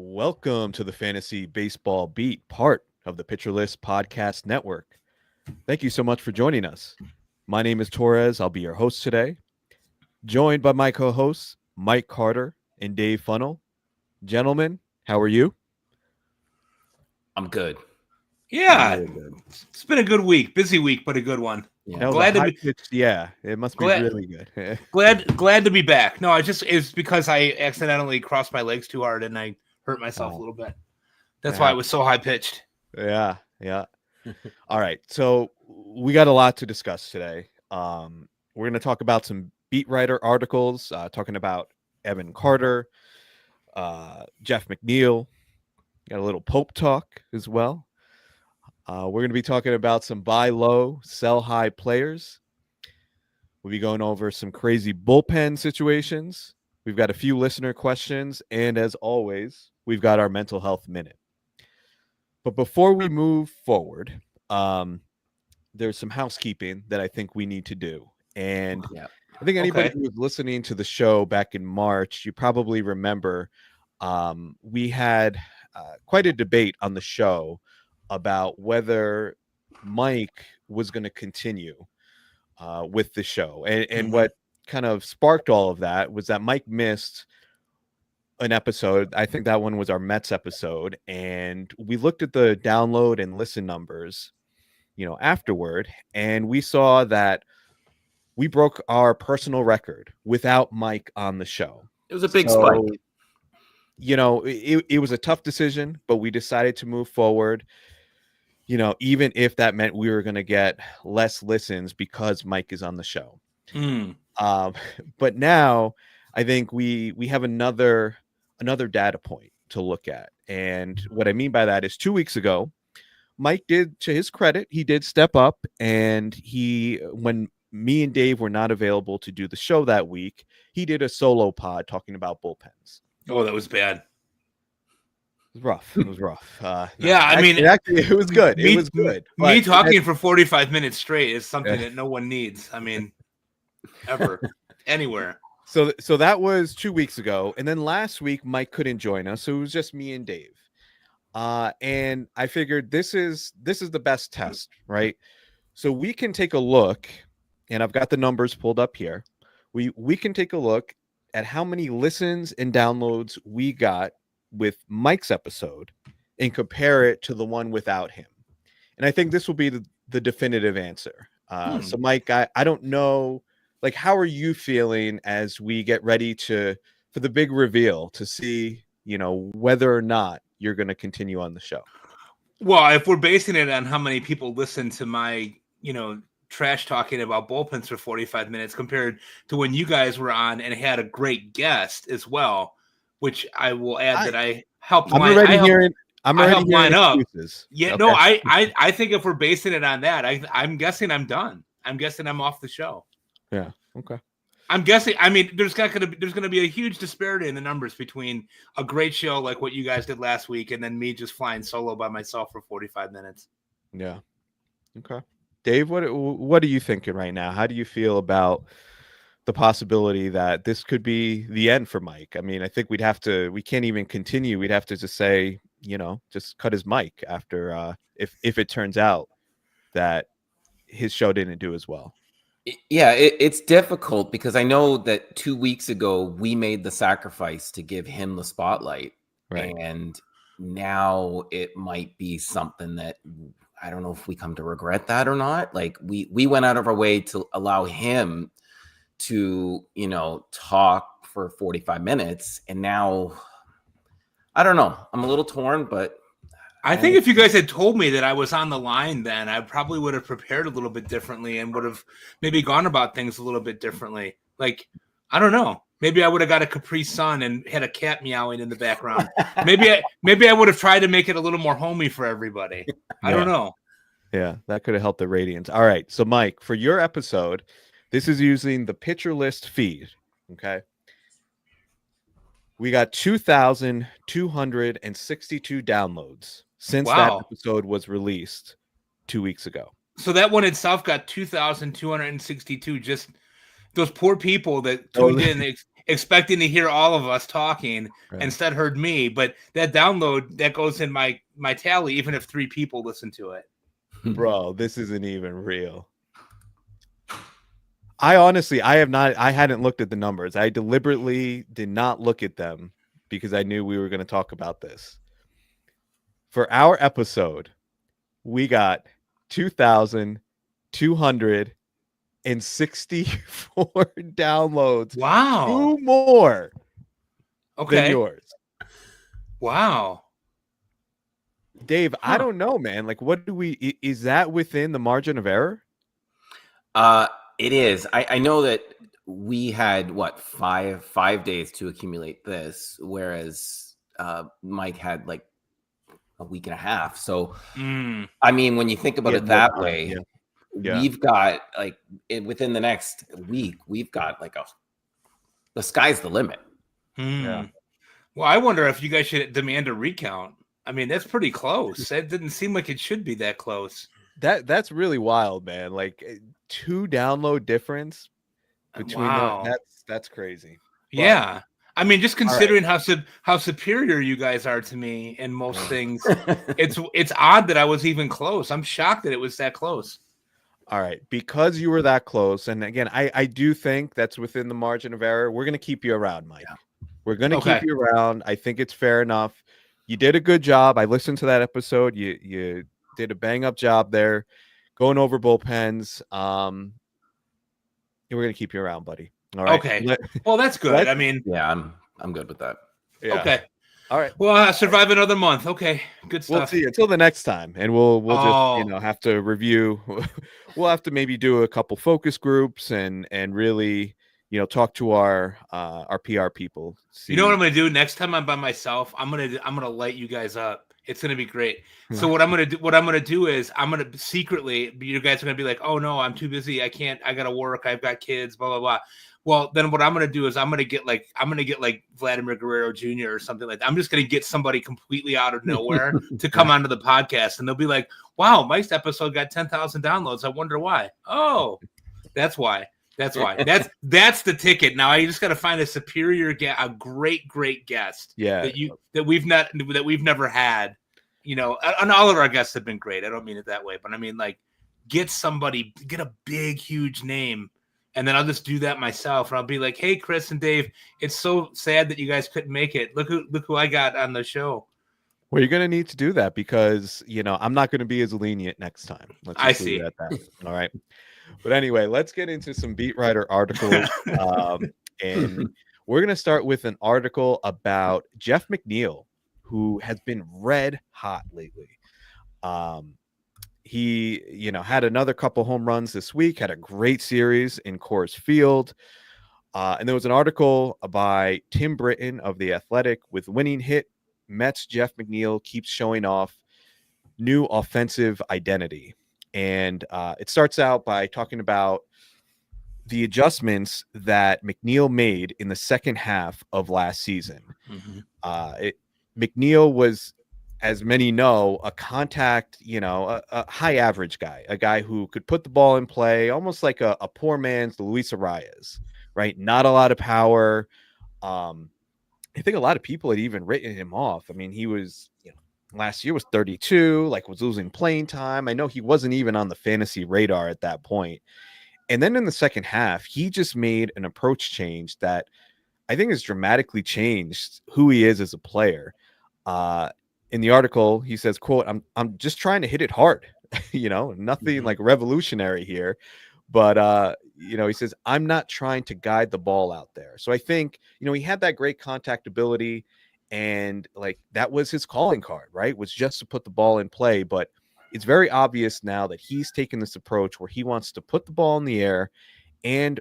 Welcome to the Fantasy Baseball Beat, part of the Pitcher List Podcast Network. Thank you so much for joining us. My name is Torres. I'll be your host today, joined by my co-hosts, Mike Carter and Dave Funnel. Gentlemen, how are you? I'm good. Yeah, Really good. it's been a good week. Busy week, but a good one. That was Glad a to high be- pitch, yeah, it must be Glad- really good. Glad to be back. No, it's because I accidentally crossed my legs too hard and I hurt myself a little bit. That's why it was so high pitched. Yeah. All right, so we got a lot to discuss today. We're going to talk about some beat writer articles, talking about Evan Carter, Jeff McNeil. Got a little Pope talk as well. We're going to be talking about some buy low, sell high players. We'll be going over some crazy bullpen situations. We've got a few listener questions, and as always, we've got our mental health minute. But before we move forward, there's some housekeeping that I think we need to do. And I think anybody who was listening to the show back in March, you probably remember we had quite a debate on the show about whether Mike was going to continue with the show. And what kind of sparked all of that was that Mike missed an episode. I think that one was our Mets episode. And we looked at the download and listen numbers, afterward. And we saw that we broke our personal record without Mike on the show. It was a big spike. It was a tough decision, but we decided to move forward. Even if that meant we were going to get less listens because Mike is on the show. But now I think we have another data point to look at. And what I mean by that is 2 weeks ago, Mike did, to his credit, he did step up, and when me and Dave were not available to do the show that week, he did a solo pod talking about bullpens. Oh, that was bad. It was rough. Actually, it was good. It was good. Me talking for 45 minutes straight is something that no one needs. Ever, anywhere. So that was 2 weeks ago. And then last week, Mike couldn't join us. So it was just me and Dave. And I figured this is the best test, right? So we can take a look, and I've got the numbers pulled up here. We can take a look at how many listens and downloads we got with Mike's episode and compare it to the one without him. And I think this will be the definitive answer. So Mike, I don't know, how are you feeling as we get ready for the big reveal to see, whether or not you're going to continue on the show? Well, if we're basing it on how many people listen to my, trash talking about bullpens for 45 minutes compared to when you guys were on and had a great guest as well, which I will add that I helped line up. Excuses. Yeah, okay. No, I think if we're basing it on that, I'm guessing I'm done. I'm guessing I'm off the show. Yeah. Okay. I'm guessing. There's gonna be a huge disparity in the numbers between a great show like what you guys did last week and then me just flying solo by myself for 45 minutes. Yeah. Okay. Dave, what are you thinking right now? How do you feel about the possibility that this could be the end for Mike? I think we can't even continue. We'd have to just say, just cut his mic after if it turns out that his show didn't do as well. Yeah, it's difficult because I know that 2 weeks ago we made the sacrifice to give him the spotlight. Right. And now it might be something that I don't know if we come to regret that or not. We went out of our way to allow him to, talk for 45 minutes. And now, I don't know. I'm a little torn, but I think if you guys had told me that I was on the line then, I probably would have prepared a little bit differently and would have maybe gone about things a little bit differently. I don't know. Maybe I would have got a Capri Sun and had a cat meowing in the background. Maybe I would have tried to make it a little more homey for everybody. I don't know. Yeah, that could have helped the ratings. All right. So, Mike, for your episode, this is using the Pitcher List feed. Okay. We got 2,262 downloads since that episode was released 2 weeks ago. So that one itself got 2,262. Just those poor people that tuned in. expecting to hear all of us talking, Right. instead heard me. But that download that goes in my tally, even if 3 people listen to it. Bro, this isn't even real. I hadn't looked at the numbers. I deliberately did not look at them because I knew we were going to talk about this. For our episode, we got 2,264 downloads. Wow. 2 more than Okay. yours. Wow. Dave, I Huh. don't know, man. Like, is that within the margin of error? It is. I know that we had five days to accumulate this, whereas Mike had like a week and a half. So Mm. I mean, when you think about He it had that more time, way, Yeah. we've got like within the next week, we've got like the sky's the limit. Yeah. Well, I wonder if you guys should demand a recount. I mean, that's pretty close. It didn't seem like it should be that close. That's really wild, man. Like 2 download difference between Wow. that's crazy. Yeah. I mean, just right. considering how superior you guys are to me in most things, it's odd that I was even close. I'm shocked that it was that close. All right, because you were that close, and again, I do think that's within the margin of error. We're gonna keep you around, Mike. Yeah. We're gonna Okay. keep you around. I think it's fair enough. You did a good job. I listened to that episode. You did a bang up job there, going over bullpens. We're gonna keep you around, buddy. All right. Okay. Well, that's good. I mean, Yeah, I'm good with that. Yeah. okay. All right. Well, survive another month. Okay. Good We'll stuff. see you until the next time, and we'll Oh. just have to review. We'll have to maybe do a couple focus groups and really talk to our PR people. You know what I'm gonna do next time I'm by myself? I'm gonna light you guys up. It's gonna be great. So what I'm gonna do is I'm gonna secretly, you guys are gonna be like, oh no, I'm too busy. I can't. I gotta work. I've got kids. Blah blah blah. Well, then what I'm gonna do is I'm gonna get like Vladimir Guerrero Jr. or something like that. I'm just gonna get somebody completely out of nowhere to come onto the podcast, and they'll be like, wow, Mike's episode got 10,000 downloads. I wonder why. Oh, that's why. That's why. That's the ticket. Now I just got to find a superior a great guest. Yeah. that we've never had. And all of our guests have been great. I don't mean it that way, but I mean like get a big huge name, and then I'll just do that myself, and I'll be like, hey, Chris and Dave, it's so sad that you guys couldn't make it. Look who I got on the show. Well, you're going to need to do that because I'm not going to be as lenient next time. I see. All right. But anyway, let's get into some beat writer articles. And we're going to start with an article about Jeff McNeil, who has been red hot lately. He, had another couple home runs this week, had a great series in Coors Field. And there was an article by Tim Britton of The Athletic with winning hit. Mets Jeff McNeil keeps showing off new offensive identity. And it starts out by talking about the adjustments that McNeil made in the second half of last season. Mm-hmm. McNeil was, as many know, a contact, a high average guy, a guy who could put the ball in play, almost like a poor man's Luis Arias, right? Not a lot of power. I think a lot of people had even written him off. I mean, he was, last year was 32, was losing playing time. I know he wasn't even on the fantasy radar at that point. And then in the second half, he just made an approach change that I think has dramatically changed who he is as a player. In the article, he says, quote, I'm just trying to hit it hard, nothing like revolutionary here. But, he says, I'm not trying to guide the ball out there. So I think, he had that great contact ability. And that was his calling card, right? Was just to put the ball in play. But it's very obvious now that he's taken this approach where he wants to put the ball in the air and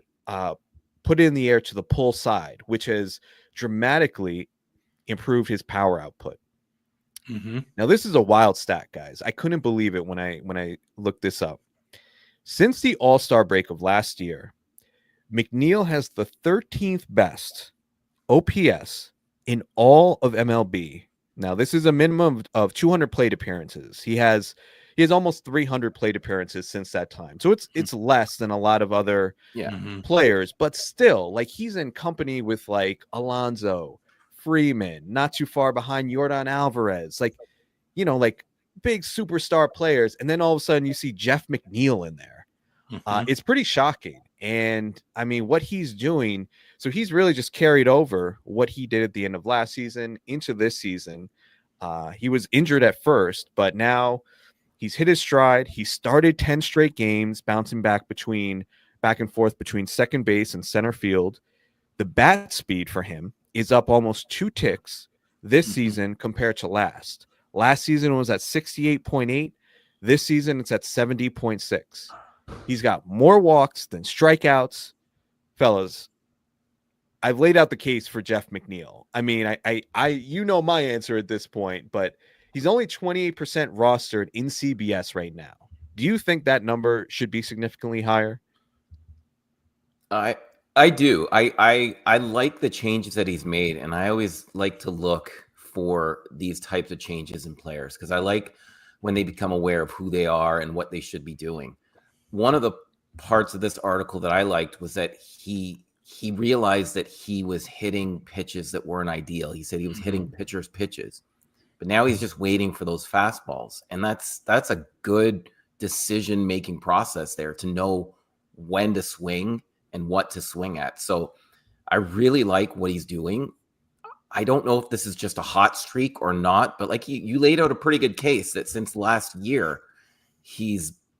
put it in the air to the pull side, which has dramatically improved his power output. Mm-hmm. Now, this is a wild stat, guys. I couldn't believe it when I looked this up. Since the All-Star break of last year, McNeil has the 13th best OPS in all of MLB. Now, this is a minimum of 200 plate appearances. He has, He has almost 300 plate appearances since that time. So it's less than a lot of other Yeah. Mhm. players, but still, like, he's in company with like Alonso, Freeman, not too far behind Yordan Alvarez, like, like big superstar players, and then all of a sudden you see Jeff McNeil in there. Mhm. It's pretty shocking. And I mean, what he's doing, so he's really just carried over what he did at the end of last season into this season. He was injured at first, but now he's hit his stride. He started 10 straight games, bouncing back and forth between second base and center field. The bat speed for him is up almost 2 ticks this season compared to last. Last season was at 68.8. This season it's at 70.6. He's got more walks than strikeouts. Fellas, I've laid out the case for Jeff McNeil. I mean, I you know my answer at this point, but he's only 28% rostered in CBS right now. Do you think that number should be significantly higher? I do. I like the changes that he's made, and I always like to look for these types of changes in players because I like when they become aware of who they are and what they should be doing. One of the parts of this article that I liked was that he realized that he was hitting pitches that weren't ideal. He said he was hitting pitchers' pitches, but now he's just waiting for those fastballs, and that's a good decision-making process there to know when to swing and what to swing at. So I really like what he's doing. I don't know if this is just a hot streak or not, but like you laid out a pretty good case that since last year,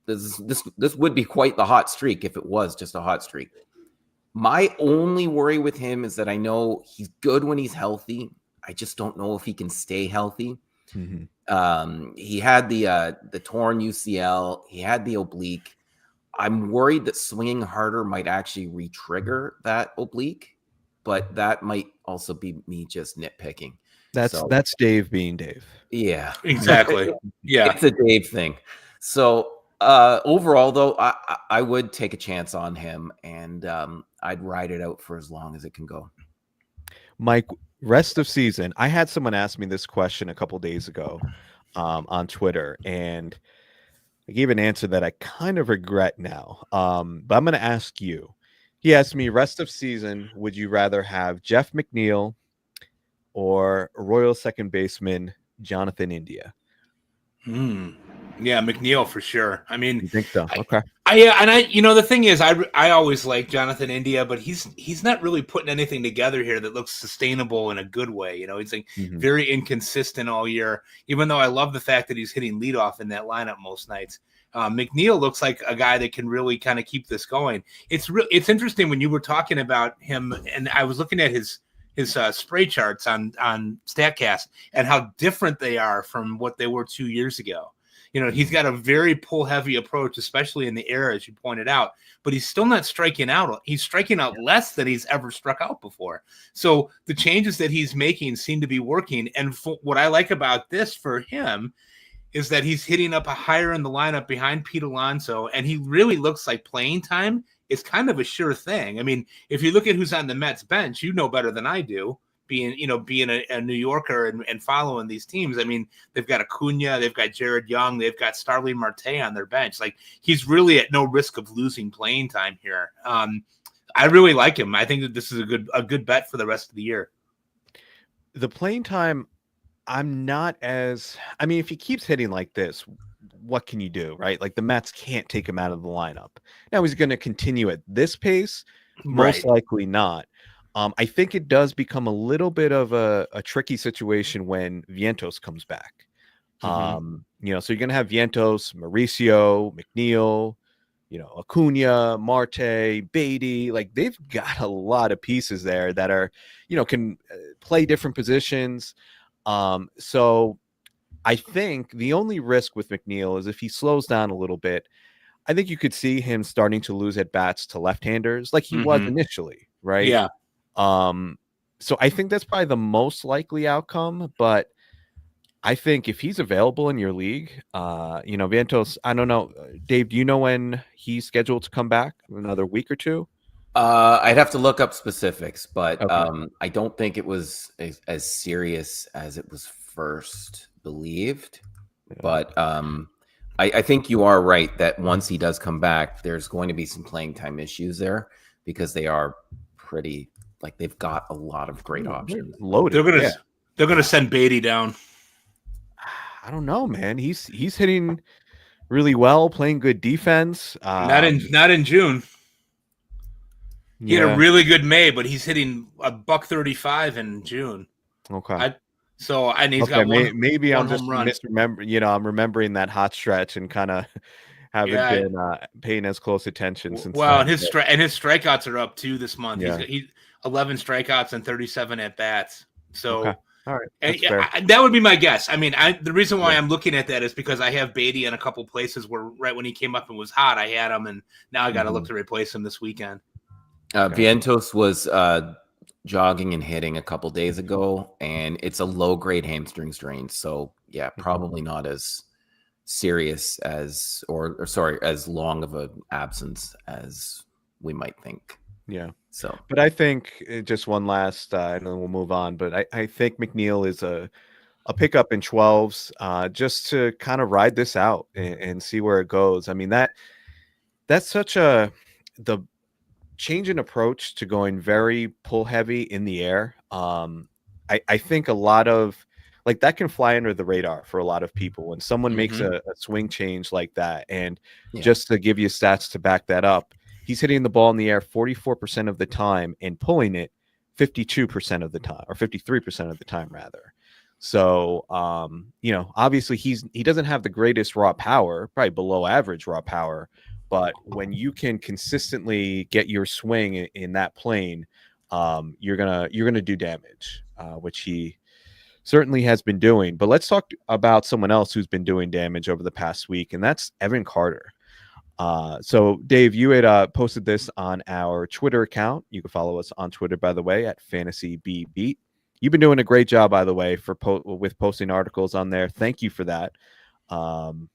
this would be quite the hot streak if it was just a hot streak. My only worry with him is that I know he's good when he's healthy. I just don't know if he can stay healthy. Mm-hmm. He had the torn UCL. He had the oblique. I'm worried that swinging harder might actually re-trigger that oblique, but that might also be me just nitpicking. That's Dave being Dave. Yeah, Exactly. Yeah. It's a Dave thing. So overall, though, I would take a chance on him, and I'd ride it out for as long as it can go. Mike, rest of season. I had someone ask me this question a couple days ago on Twitter, and I gave an answer that I kind of regret now. But I'm going to ask you. He asked me, rest of season, would you rather have Jeff McNeil or Royal second baseman Jonathan India? Yeah, McNeil for sure. I mean, You think so? Okay. The thing is, I always like Jonathan India, but he's not really putting anything together here that looks sustainable in a good way. He's like very inconsistent all year. Even though I love the fact that he's hitting leadoff in that lineup most nights, McNeil looks like a guy that can really kind of keep this going. It's interesting when you were talking about him, and I was looking at his spray charts on Statcast and how different they are from what they were 2 years ago. He's got a very pull heavy approach, especially in the air, as you pointed out, but he's still not striking out. He's striking out less than he's ever struck out before. So the changes that he's making seem to be working. And what I like about this for him is that he's hitting up a higher in the lineup behind Pete Alonso, and he really looks like playing time is kind of a sure thing. I mean, if you look at who's on the Mets bench, you know better than I do, being a New Yorker and following these teams. I mean, they've got Acuna, they've got Jared Young, they've got Starling Marte on their bench. Like, he's really at no risk of losing playing time here. I really like him. I think that this is a good bet for the rest of the year. The playing time, if he keeps hitting like this, what can you do, right? Like, the Mets can't take him out of the lineup. Now, he's going to continue at this pace? Most likely not. I think it does become a little bit of a tricky situation when Vientos comes back. So you're going to have Vientos, Mauricio, McNeil, Acuna, Marte, Beatty. Like, they've got a lot of pieces there that are, can play different positions. So I think the only risk with McNeil is if he slows down a little bit. I think you could see him starting to lose at bats to left-handers like he was initially, right? Yeah. So I think that's probably the most likely outcome, but I think if he's available in your league, Vientos, I don't know. Dave, do you know when he's scheduled to come back? Another week or two? I'd have to look up specifics, but Okay. I don't think it was as serious as it was first believed. Yeah. But I think you are right that once he does come back, there's going to be some playing time issues there because they are pretty like they've got a lot of great options. Loaded. They're gonna send Beatty down. I don't know, man. He's hitting really well, playing good defense. Not in June. He had a really good May, but he's hitting $135 in June. Okay. He's got maybe one I'm just home run. misremembering. I'm remembering that hot stretch and kind of haven't been paying as close attention since. Well, and his strikeouts are up too this month. Yeah. He's 11 strikeouts and 37 at bats. So, okay. All right, that would be my guess. I mean, the reason why I'm looking at that is because I have Beatty in a couple places where right when he came up and was hot, I had him, and now I got to look to replace him this weekend. Vientos was jogging and hitting a couple days ago, and it's a low-grade hamstring strain. So, yeah, probably not as serious as as long of an absence as we might think. Yeah. So, but I think just one last, and then we'll move on. But I think McNeil is a pickup in 12s, just to kind of ride this out and see where it goes. I mean that's such the change in approach to going very pull heavy in the air. I think a lot of like that can fly under the radar for a lot of people when someone makes a swing change like that. And just to give you stats to back that up. He's hitting the ball in the air 44% of the time and pulling it 52% of the time, or 53% of the time, rather. So, obviously he doesn't have the greatest raw power, probably below average raw power, but when you can consistently get your swing in that plane, you're gonna do damage, which he certainly has been doing. But let's talk about someone else who's been doing damage over the past week, and that's Evan Carter. So Dave, you had posted this on our Twitter account. You can follow us on Twitter, by the way, at FantasyBeat. You've been doing a great job, by the way, with posting articles on there. Thank you for that. And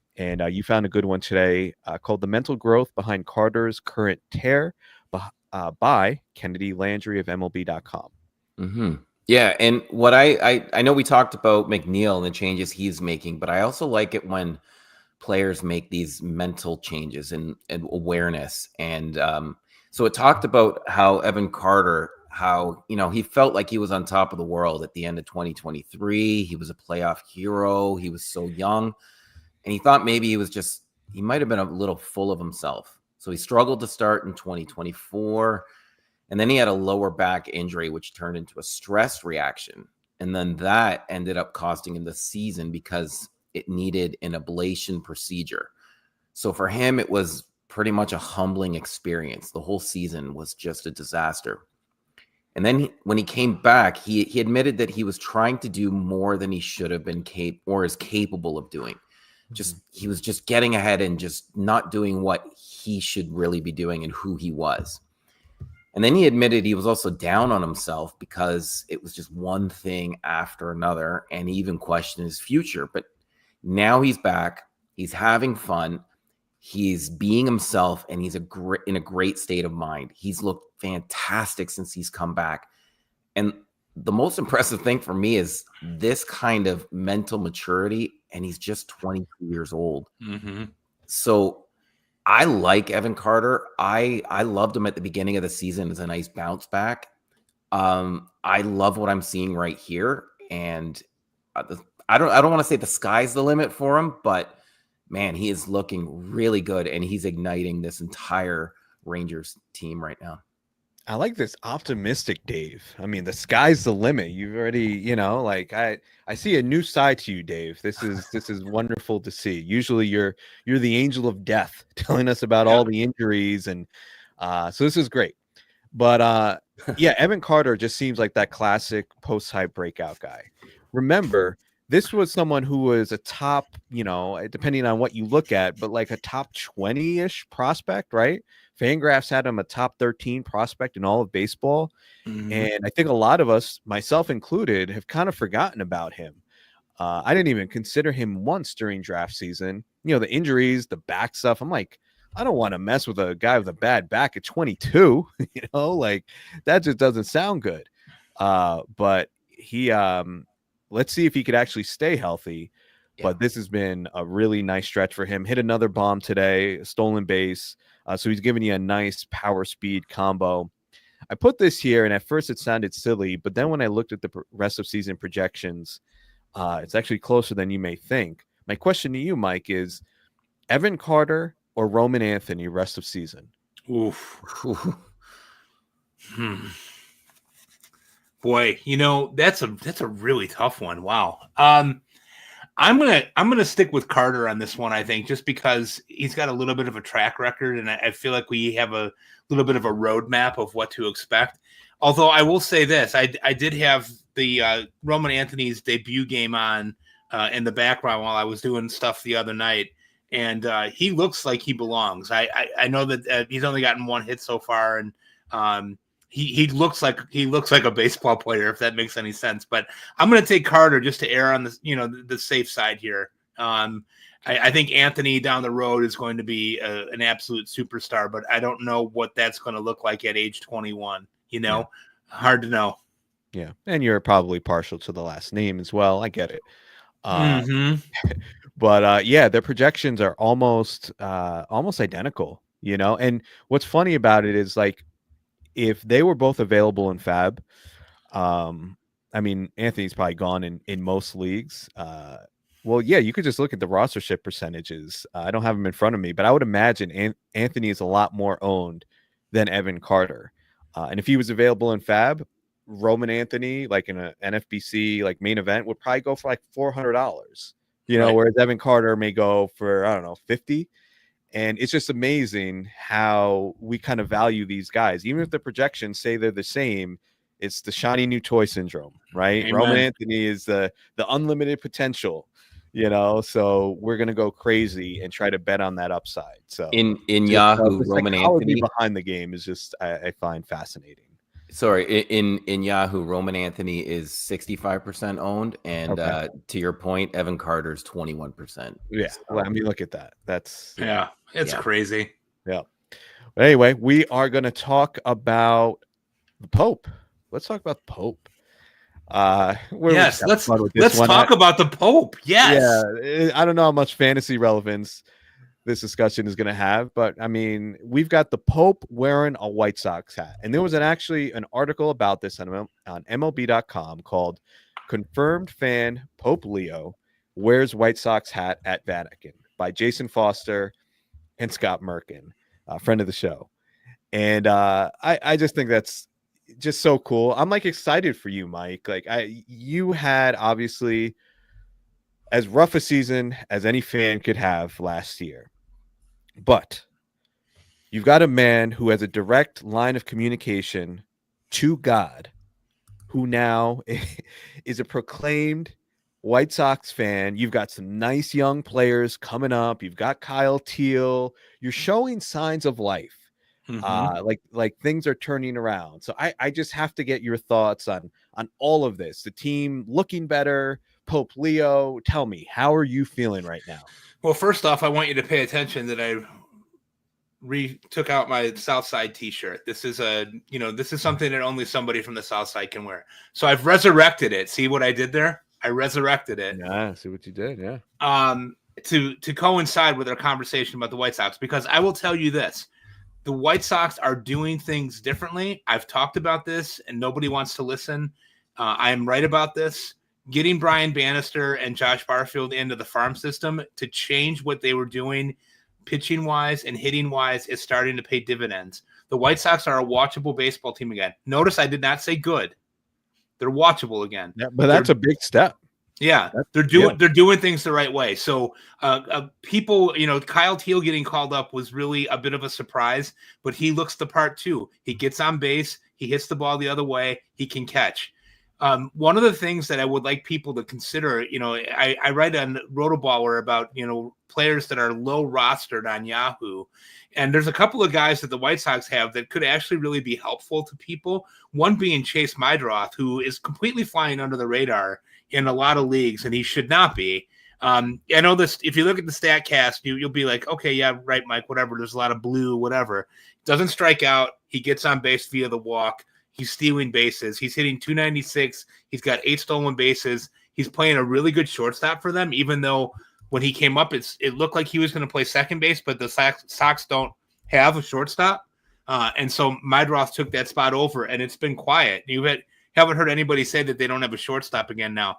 you found a good one today called "The Mental Growth Behind Carter's Current Tear" by Kennedy Landry of MLB.com. Mm-hmm. Yeah, and what I know we talked about McNeil and the changes he's making, but I also like it when players make these mental changes and awareness. And so it talked about how Evan Carter, he felt like he was on top of the world at the end of 2023. He was a playoff hero. He was so young. And he thought maybe he might have been a little full of himself. So he struggled to start in 2024. And then he had a lower back injury, which turned into a stress reaction. And then that ended up costing him the season because it needed an ablation procedure. So for him, it was pretty much a humbling experience. The whole season was just a disaster. And then when he came back, he admitted that he was trying to do more than he should have been or is capable of doing. He was just getting ahead and just not doing what he should really be doing and who he was. And then he admitted he was also down on himself because it was just one thing after another, and he even questioned his future. But now he's back. He's having fun. He's being himself, and he's in a great state of mind. He's looked fantastic since he's come back. And the most impressive thing for me is this kind of mental maturity, and he's just 22 years old. Mm-hmm. So I like Evan Carter. I loved him at the beginning of the season as a nice bounce back. I love what I'm seeing right here, and I don't want to say the sky's the limit for him, but man, he is looking really good, and he's igniting this entire Rangers team right now. I like this optimistic Dave. I mean, the sky's the limit. You've already, I see a new side to you, Dave. This is wonderful to see. Usually you're the angel of death telling us about all the injuries. And so this is great. But Evan Carter just seems like that classic post-hype breakout guy. Remember, this was someone who was a top, depending on what you look at, but like a top 20-ish prospect, right? Fangraphs had him a top 13 prospect in all of baseball. Mm-hmm. And I think a lot of us, myself included, have kind of forgotten about him. I didn't even consider him once during draft season. The injuries, the back stuff. I'm like, I don't want to mess with a guy with a bad back at 22. That just doesn't sound good. But he, let's see if he could actually stay healthy. but this has been a really nice stretch for him. Hit another bomb today, a stolen base. So he's giving you a nice power speed combo. I put this here, and at first it sounded silly, but then when I looked at the rest of season projections, it's actually closer than you may think. My question to you, Mike, is Evan Carter or Roman Anthony rest of season? Oof. Boy, that's a really tough one. Wow. I'm gonna stick with Carter on this one, I think, just because he's got a little bit of a track record, and I feel like we have a little bit of a roadmap of what to expect. Although I will say this, I did have the Roman Anthony's debut game on in the background while I was doing stuff the other night, and he looks like he belongs. I know that he's only gotten one hit so far, and he looks like a baseball player, if that makes any sense. But I'm going to take Carter just to err on the safe side here. I think Anthony down the road is going to be an absolute superstar, but I don't know what that's going to look like at age 21. Hard to know. Yeah, and you're probably partial to the last name as well. I get it. But yeah, their projections are almost identical. And what's funny about it is, like, if they were both available in Fab, I mean, Anthony's probably gone in most leagues. Well, yeah, you could just look at the rostership percentages. I don't have them in front of me, but I would imagine Anthony is a lot more owned than Evan Carter. And if he was available in Fab, Roman Anthony, like in an NFBC like main event, would probably go for like $400. Right. Whereas Evan Carter may go for, I don't know, 50. And it's just amazing how we kind of value these guys. Even if the projections say they're the same, it's the shiny new toy syndrome, right? Amen. Roman Anthony is the unlimited potential, so we're going to go crazy and try to bet on that upside. So in Yahoo, the Roman psychology Anthony behind the game is just, I find fascinating. Sorry, in Yahoo, Roman Anthony is 65% owned, and to your point, Evan Carter's 21%. Yeah, well, I mean, look at that. That's it's crazy. Yeah. But anyway, we are going to talk about the Pope. Let's talk about the Pope. Yes, let's talk about the Pope. Yes. Yeah, I don't know how much fantasy relevance this discussion is going to have, but I mean, we've got the Pope wearing a White Sox hat, and there was actually an article about this on MLB.com called "Confirmed Fan Pope Leo Wears White Sox Hat at Vatican" by Jason Foster and Scott Merkin, a friend of the show. And I just think that's just so cool. I'm like excited for you, Mike. Like you had obviously as rough a season as any fan could have last year. But you've got a man who has a direct line of communication to God, who now is a proclaimed White Sox fan. You've got some nice young players coming up. You've got Kyle Teal. You're showing signs of life. Like things are turning around. So I just have to get your thoughts on all of this. The team looking better. Pope Leo, tell me, how are you feeling right now? Well, first off, I want you to pay attention that I took out my Southside T-shirt. This is something that only somebody from the Southside can wear. So I've resurrected it. See what I did there? I resurrected it. Yeah, see what you did. Yeah. To coincide with our conversation about the White Sox, because I will tell you this: the White Sox are doing things differently. I've talked about this, and nobody wants to listen. I am right about this. Getting Brian Bannister and Josh Barfield into the farm system to change what they were doing pitching wise and hitting wise is starting to pay dividends. The White Sox are a watchable baseball team again. Notice I did not say good. They're watchable again. Yeah, but that's a big step. Yeah, they're doing things the right way. So people, Kyle Teal getting called up was really a bit of a surprise, but he looks the part too. He gets on base. He hits the ball the other way. He can catch. One of the things that I would like people to consider, I write on Rotoballer about, players that are low rostered on Yahoo. And there's a couple of guys that the White Sox have that could actually really be helpful to people. One being Chase Meidroth, who is completely flying under the radar in a lot of leagues, and he should not be. I know this, if you look at the StatCast, you'll be like, okay, yeah, right, Mike, whatever. There's a lot of blue, whatever. Doesn't strike out. He gets on base via the walk. He's stealing bases. He's hitting 296. He's got 8 stolen bases. He's playing a really good shortstop for them, even though when he came up, it looked like he was going to play second base, but the Sox don't have a shortstop. And so Meidroth took that spot over, and it's been quiet. Haven't heard anybody say that they don't have a shortstop again now.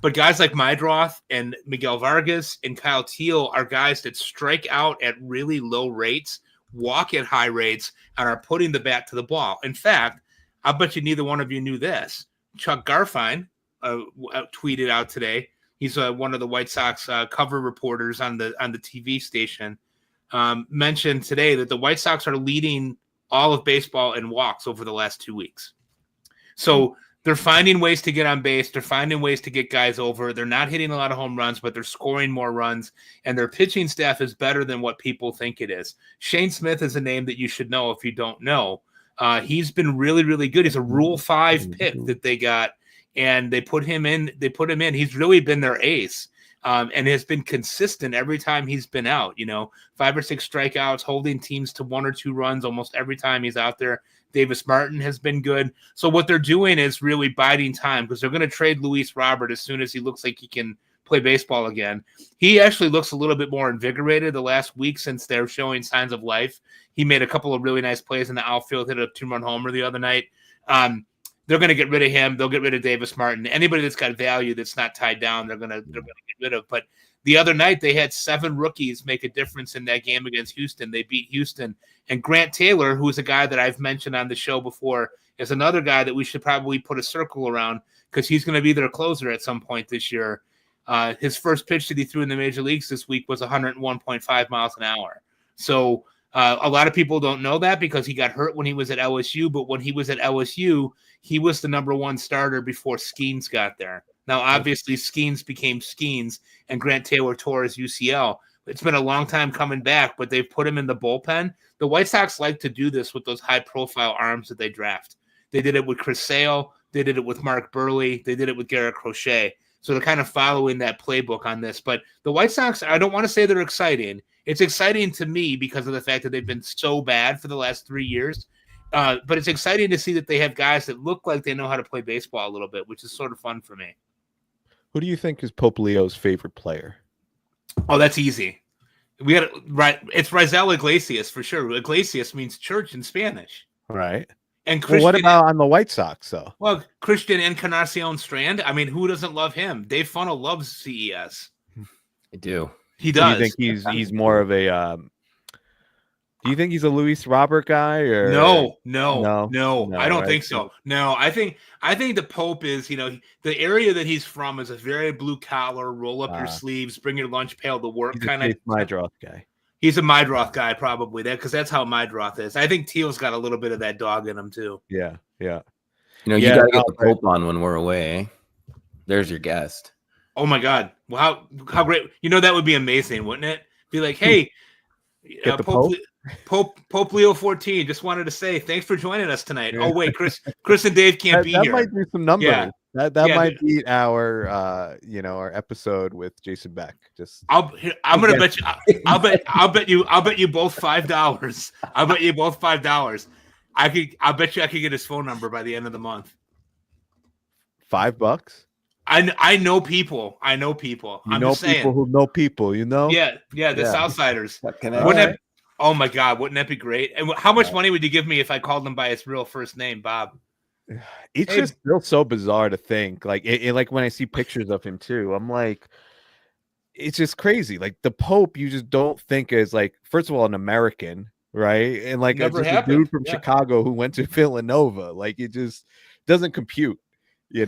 But guys like Meidroth and Miguel Vargas and Kyle Teal are guys that strike out at really low rates, walk at high rates, and are putting the bat to the ball. In fact, I bet you neither one of you knew this. Chuck Garfien tweeted out today. He's one of the White Sox cover reporters on the TV station. Mentioned today that the White Sox are leading all of baseball in walks over the last 2 weeks. So they're finding ways to get on base. They're finding ways to get guys over. They're not hitting a lot of home runs, but they're scoring more runs. And their pitching staff is better than what people think it is. Shane Smith is a name that you should know if you don't know. He's been really, really good. He's a Rule 5 pick that they got, and they put him in. He's really been their ace. And has been consistent every time he's been out, 5 or 6 strikeouts, holding teams to 1 or 2 runs almost every time he's out there. Davis Martin has been good. So what they're doing is really biding time because they're going to trade Luis Robert as soon as he looks like he can play baseball again. He actually looks a little bit more invigorated the last week since they're showing signs of life. He made a couple of really nice plays in the outfield, hit a 2-run homer the other night. They're going to get rid of him. They'll get rid of Davis Martin. Anybody that's got value that's not tied down, they're going to get rid of. But the other night, they had 7 rookies make a difference in that game against Houston. They beat Houston. And Grant Taylor, who is a guy that I've mentioned on the show before, is another guy that we should probably put a circle around because he's going to be their closer at some point this year. His first pitch that he threw in the major leagues this week was 101.5 miles an hour. So a lot of people don't know that because he got hurt when he was at LSU. But when he was at LSU, he was the number 1 starter before Skeens got there. Now, obviously, Skeens became Skeens, and Grant Taylor tore his UCL. It's been a long time coming back, but they've put him in the bullpen. The White Sox like to do this with those high-profile arms that they draft. They did it with Chris Sale. They did it with Mark Burley. They did it with Garrett Crochet. So they're kind of following that playbook on this. But the White Sox, I don't want to say they're exciting. It's exciting to me because of the fact that they've been so bad for the last 3 years. But it's exciting to see that they have guys that look like they know how to play baseball a little bit, which is sort of fun for me. Who do you think is Pope Leo's favorite player? Oh, that's easy. It's Raisel Iglesias for sure. Iglesias means church in Spanish. Right. And Christian, what about on the White Sox, though? Well, Christian Encarnacion Strand. I mean, who doesn't love him? Dave Funnell loves CES. I do. He does. Do you think he's more of a do you think he's a Luis Robert guy or No, I don't think so. No, I think the Pope is, the area that he's from is a very blue collar, roll up your sleeves, bring your lunch pail to work kind of Meidroth guy. He's a Meidroth guy, probably because that's how Meidroth is. I think Teal's got a little bit of that dog in him too. Yeah. You gotta get the Pope on when we're away. There's your guest. Oh my God! Well, how great! That would be amazing, wouldn't it? Be like, hey, Pope Leo 14. Just wanted to say thanks for joining us tonight. Oh wait, Chris and Dave can't be here. That might do some numbers. Yeah. That might beat our our episode with Jason Beck. I'm gonna bet you. I'll bet you both $5. I'll bet you both $5. I'll bet you I could get his phone number by the end of the month. $5? I know people. I'm just saying. People who know people. Yeah, the Southsiders. Oh my God, wouldn't that be great? And how much money would you give me if I called him by his real first name, Bob? It's just still so bizarre to think. Like like when I see pictures of him too, I'm like, it's just crazy. Like the Pope, you just don't think is like, first of all, an American, right? And like just a dude from Chicago who went to Villanova. Like it just doesn't compute, I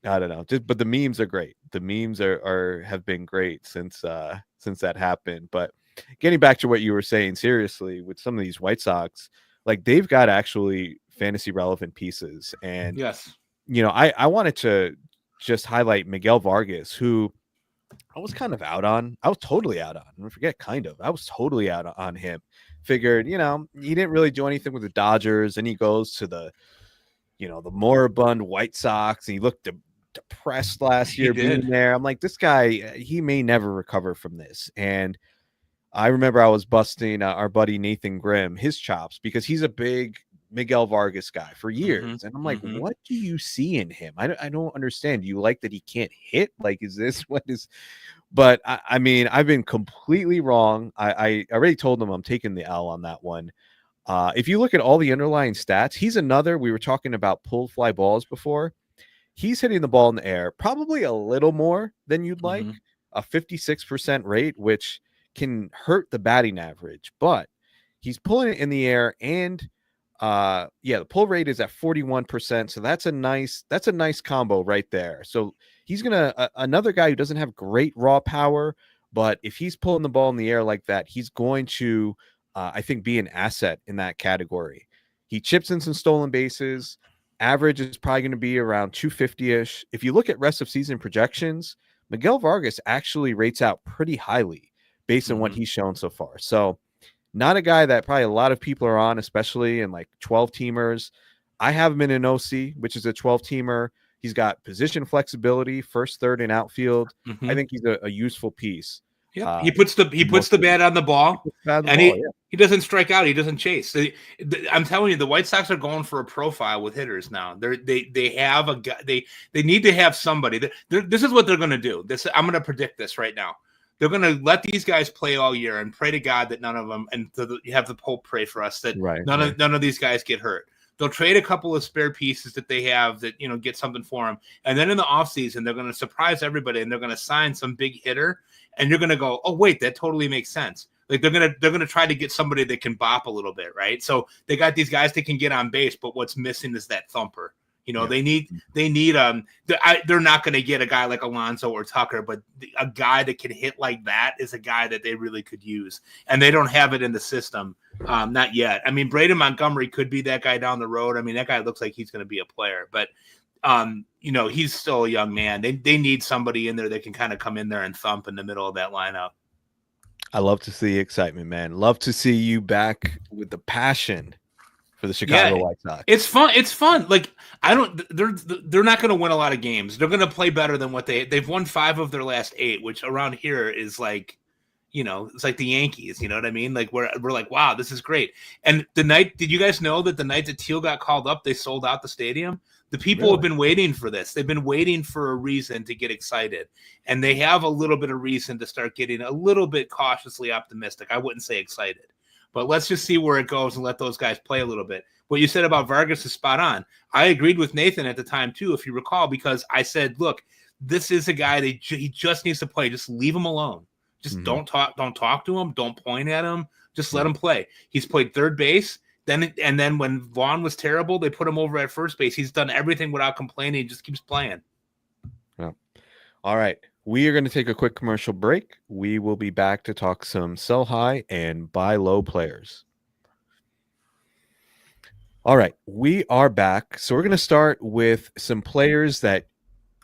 don't know. But the memes are great. The memes have been great since that happened. But getting back to what you were saying, seriously, with some of these White Sox, like they've got actually fantasy relevant pieces. And yes, I wanted to just highlight Miguel Vargas, who I was kind of out on. I was totally out on. I forget kind of. I was totally out on him. Figured, he didn't really do anything with the Dodgers, and he goes to the moribund White Sox, and he looked depressed last year being there. I'm like, this guy, he may never recover from this. And I remember I was busting our buddy Nathan Grimm his chops because he's a big Miguel Vargas guy for Mm-hmm. years, and I'm like, what do you see in him? I don't understand. Do you like that he can't hit? Like, is this what is? But I mean, I've been completely wrong. I already told him I'm taking the L on that one. If you look at all the underlying stats, he's another. We were talking about pulled fly balls before. He's hitting the ball in the air probably a little more than you'd like, a 56% rate, which can hurt the batting average, but he's pulling it in the air, and the pull rate is at 41%. So that's a nice combo right there. So he's another guy who doesn't have great raw power, but if he's pulling the ball in the air like that, he's going to I think be an asset in that category. He chips in some stolen bases. Average is probably going to be around 250-ish. If you look at rest of season projections, Miguel Vargas actually rates out pretty highly based on what he's shown so far. So not a guy that probably a lot of people are on, especially in like 12 teamers. I have him in an OC, which is a 12 teamer. He's got position flexibility, first, third, and outfield. I think he's a useful piece. Yeah, he puts the bat on the ball, and he doesn't strike out. He doesn't chase. I'm telling you, the White Sox are going for a profile with hitters now. They have a guy. They need to have somebody. This is what they're going to do. I'm going to predict this right now. They're going to let these guys play all year and pray to God that none of them, and you have the Pope pray for us that none of these guys get hurt. They'll trade a couple of spare pieces that they have that, get something for them. And then in the offseason, they're going to surprise everybody, and they're going to sign some big hitter. And you're going to go, oh, wait, that totally makes sense. Like they're going to try to get somebody that can bop a little bit, right? So they got these guys that can get on base, but what's missing is that thumper. They need they're not going to get a guy like Alonso or Tucker, but a guy that can hit like that is a guy that they really could use, and they don't have it in the system, not yet. I mean, Braden Montgomery could be that guy down the road. I mean, that guy looks like he's going to be a player, but he's still a young man. They need somebody in there that can kind of come in there and thump in the middle of that lineup. I love to see excitement, man. Love to see you back with the passion for the Chicago White Sox. It's fun. It's fun. Like they're not going to win a lot of games. They're going to play better than what they've won 5 of their last 8, which around here is like, it's like the Yankees. You know what I mean? Like we're like, wow, this is great. And did you guys know that the night that Teal got called up, they sold out the stadium? The people have been waiting for this. They've been waiting for a reason to get excited, and they have a little bit of reason to start getting a little bit cautiously optimistic. I wouldn't say excited. But let's just see where it goes and let those guys play a little bit. What you said about Vargas is spot on. I agreed with Nathan at the time, too, if you recall, because I said, look, this is a guy that he just needs to play. Just leave him alone. Just don't talk to him. Don't point at him. Just let him play. He's played third base. And then when Vaughn was terrible, they put him over at first base. He's done everything without complaining. He just keeps playing. Yeah. All right. We are going to take a quick commercial break. We will be back to talk some sell high and buy low players. All right, we are back. So we're going to start with some players that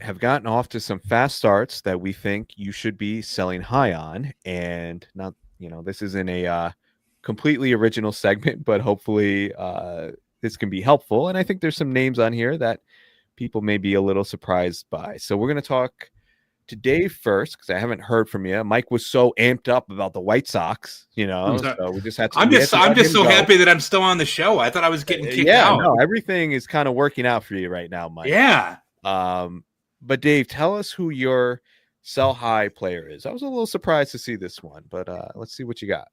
have gotten off to some fast starts that we think you should be selling high on. And not, this isn't a completely original segment, but hopefully this can be helpful. And I think there's some names on here that people may be a little surprised by. So we're going to talk to Dave first, because I haven't heard from you. Mike was so amped up about the White Sox, so we just had to. I'm just so happy that I'm still on the show. I thought I was getting kicked out. No, everything is kind of working out for you right now, Mike. Yeah. But Dave, tell us who your sell high player is. I was a little surprised to see this one, but let's see what you got.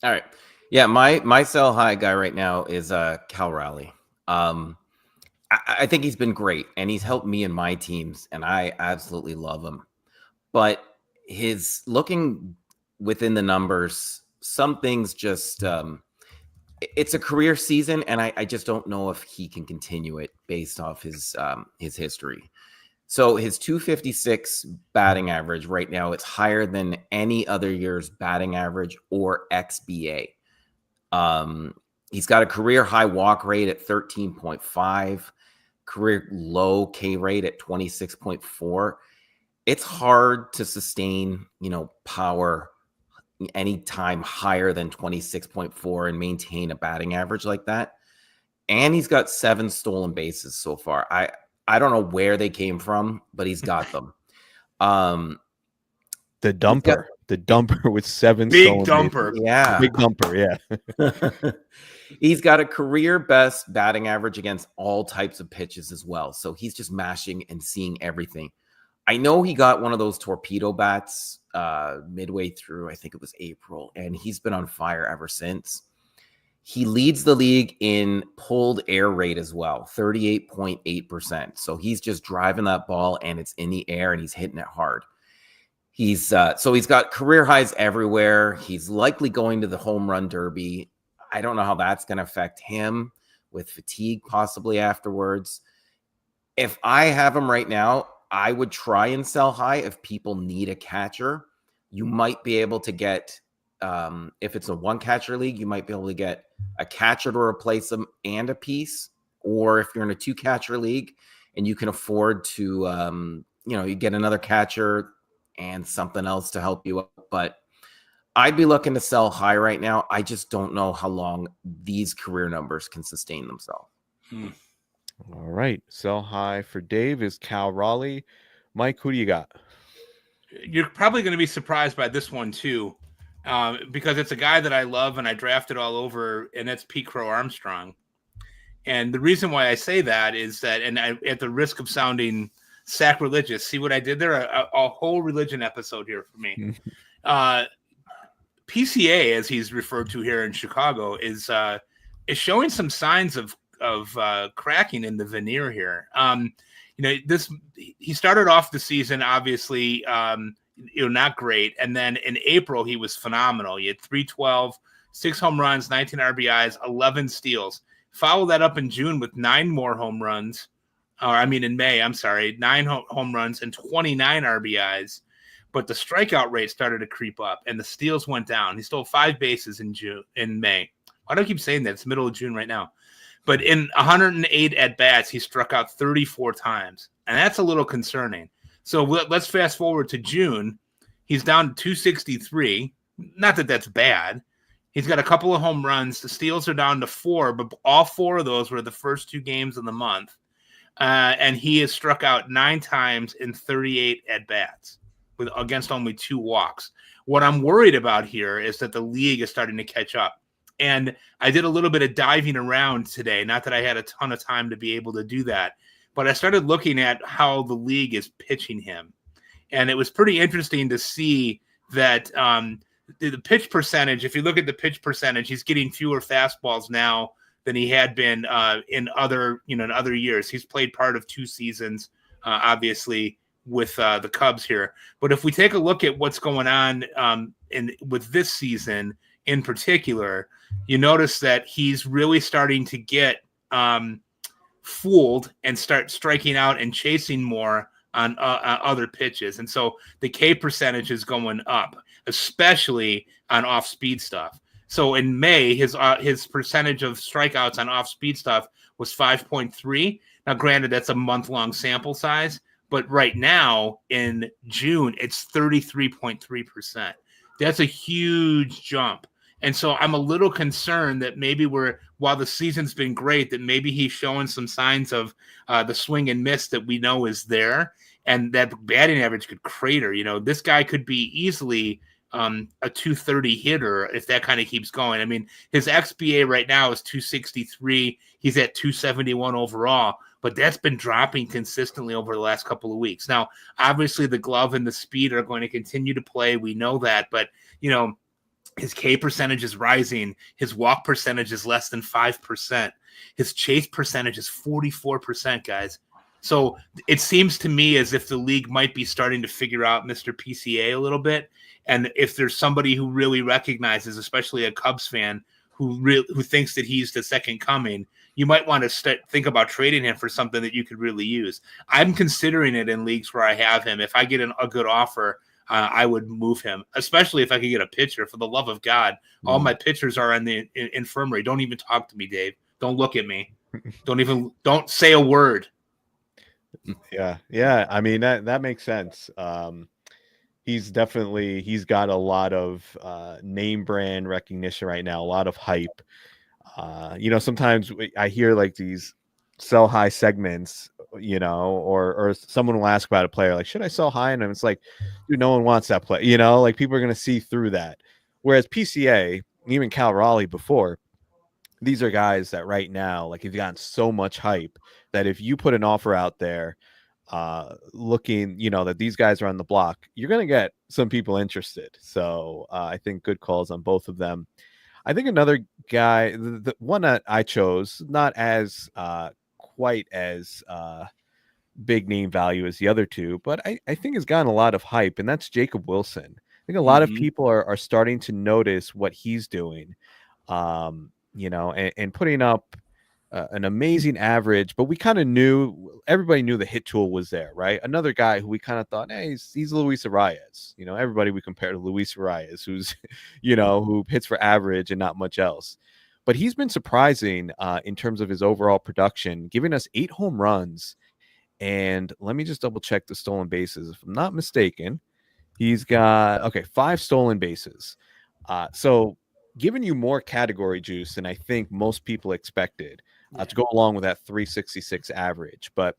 All right. Yeah, my sell high guy right now is Cal Raleigh. I think he's been great, and he's helped me and my teams, and I absolutely love him. But his looking within the numbers, some things just it's a career season, and I just don't know if he can continue it based off his history. So his 256 batting average right now, it's higher than any other year's batting average or XBA. He's got a career high walk rate at 13.5. Career low K rate at 26.4. It's hard to sustain, power anytime higher than 26.4 and maintain a batting average like that. And he's got 7 stolen bases so far. I don't know where they came from, but he's got them. The dumper. the dumper with 7 Big stolen dumper. bases. Yeah. Big dumper, yeah. He's got a career best batting average against all types of pitches as well. So he's just mashing and seeing everything. I know he got one of those torpedo bats midway through, I think it was April, and he's been on fire ever since. He leads the league in pulled air rate as well, 38.8%. So he's just driving that ball and it's in the air and he's hitting it hard. He's got career highs everywhere. He's likely going to the home run derby. I don't know how that's going to affect him with fatigue possibly afterwards. If I have him right now, I would try and sell high if people need a catcher. You might be able to get, if it's a one catcher league, you might be able to get a catcher to replace him and a piece. Or if you're in a 2 catcher league and you can afford to, you get another catcher and something else to help you up. But I'd be looking to sell high right now. I just don't know how long these career numbers can sustain themselves. All right. Sell high for Dave is Cal Raleigh. Mike, who do you got? You're probably going to be surprised by this one too, because it's a guy that I love and I drafted all over, and that's Pete Crow Armstrong. And the reason why I say that is that, and at the risk of sounding sacrilegious, see what I did there? A whole religion episode here for me. PCA, as he's referred to here in Chicago, is showing some signs of cracking in the veneer here. He started off the season obviously not great, and then in April he was phenomenal. He had 312, 6 home runs, 19 RBIs, 11 steals. Followed that up in June with 9 more home runs. In May, 9 home runs and 29 RBIs. But the strikeout rate started to creep up and the steals went down. He stole 5 bases in May. Why do I keep saying that? It's middle of June right now. But in 108 at-bats, he struck out 34 times. And that's a little concerning. So let's fast forward to June. He's down to 263. Not that that's bad. He's got a couple of home runs. The steals are down to 4, but all 4 of those were the first 2 games of the month. And he has struck out 9 times in 38 at-bats against only 2 walks. What I'm worried about here is that the league is starting to catch up. And I did a little bit of diving around today. Not that I had a ton of time to be able to do that, but I started looking at how the league is pitching him. And it was pretty interesting to see that the pitch percentage, if you look at the pitch percentage, he's getting fewer fastballs now than he had been in other years. He's played part of 2 seasons, obviously, with the Cubs here. But if we take a look at what's going on with this season in particular, you notice that he's really starting to get fooled and start striking out and chasing more on other pitches. And so the K percentage is going up, especially on off-speed stuff. So in May, his percentage of strikeouts on off-speed stuff was 5.3. Now, granted, that's a month-long sample size, but right now in June, it's 33.3%. That's a huge jump. And so I'm a little concerned that maybe while the season's been great, that maybe he's showing some signs of the swing and miss that we know is there, and that batting average could crater. This guy could be easily a 230 hitter if that kind of keeps going. I mean, his XBA right now is 263. He's at 271 overall, but that's been dropping consistently over the last couple of weeks. Now, obviously, the glove and the speed are going to continue to play. We know that, but his K percentage is rising. His walk percentage is less than 5%. His chase percentage is 44%, guys. So it seems to me as if the league might be starting to figure out Mr. PCA a little bit. And if there's somebody who really recognizes, especially a Cubs fan, who thinks that he's the second coming, you might want to think about trading him for something that you could really use. I'm considering it in leagues where I have him. If I get a good offer, I would move him, especially if I could get a pitcher. For the love of God, all my pitchers are in the infirmary. Don't even talk to me, Dave. Don't look at me. Don't say a word. Yeah. I mean, that makes sense. He's got a lot of name brand recognition right now, a lot of hype. Sometimes I hear like these sell high segments or someone will ask about a player like, should I sell high? And it's like, dude, no one wants that play. Like people are going to see through that. Whereas PCA, even Cal Raleigh before, these are guys that right now, like, have gotten so much hype that if you put an offer out there, looking, that these guys are on the block, you're going to get some people interested. So I think good calls on both of them. I think another guy, the one that I chose, not as quite as big name value as the other two, but I think has gotten a lot of hype, and that's Jacob Wilson. I think a lot of people are starting to notice what he's doing, and putting up an amazing average. But we kind of everybody knew the hit tool was there, right? Another guy who we kind of thought, hey, he's Luis Arias. Everybody we compare to Luis Arias, who's, who hits for average and not much else. But he's been surprising in terms of his overall production, giving us 8 home runs. And let me just double check the stolen bases. If I'm not mistaken, he's got 5 stolen bases. So giving you more category juice than I think most people expected to go along with that 366 average. But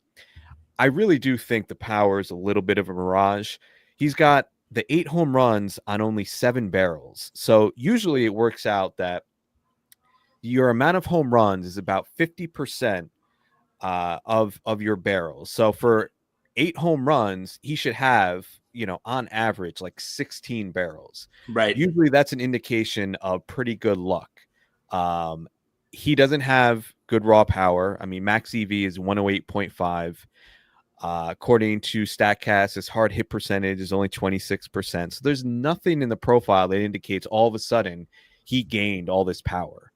I really do think the power is a little bit of a mirage. He's got the 8 home runs on only 7 barrels. So usually it works out that your amount of home runs is about 50% of your barrels. So for 8 home runs, he should have, on average, like 16 barrels. Right. Usually that's an indication of pretty good luck. He doesn't have good raw power. I mean, max EV is 108.5. According to StatCast, his hard hit percentage is only 26%. So there's nothing in the profile that indicates all of a sudden he gained all this power.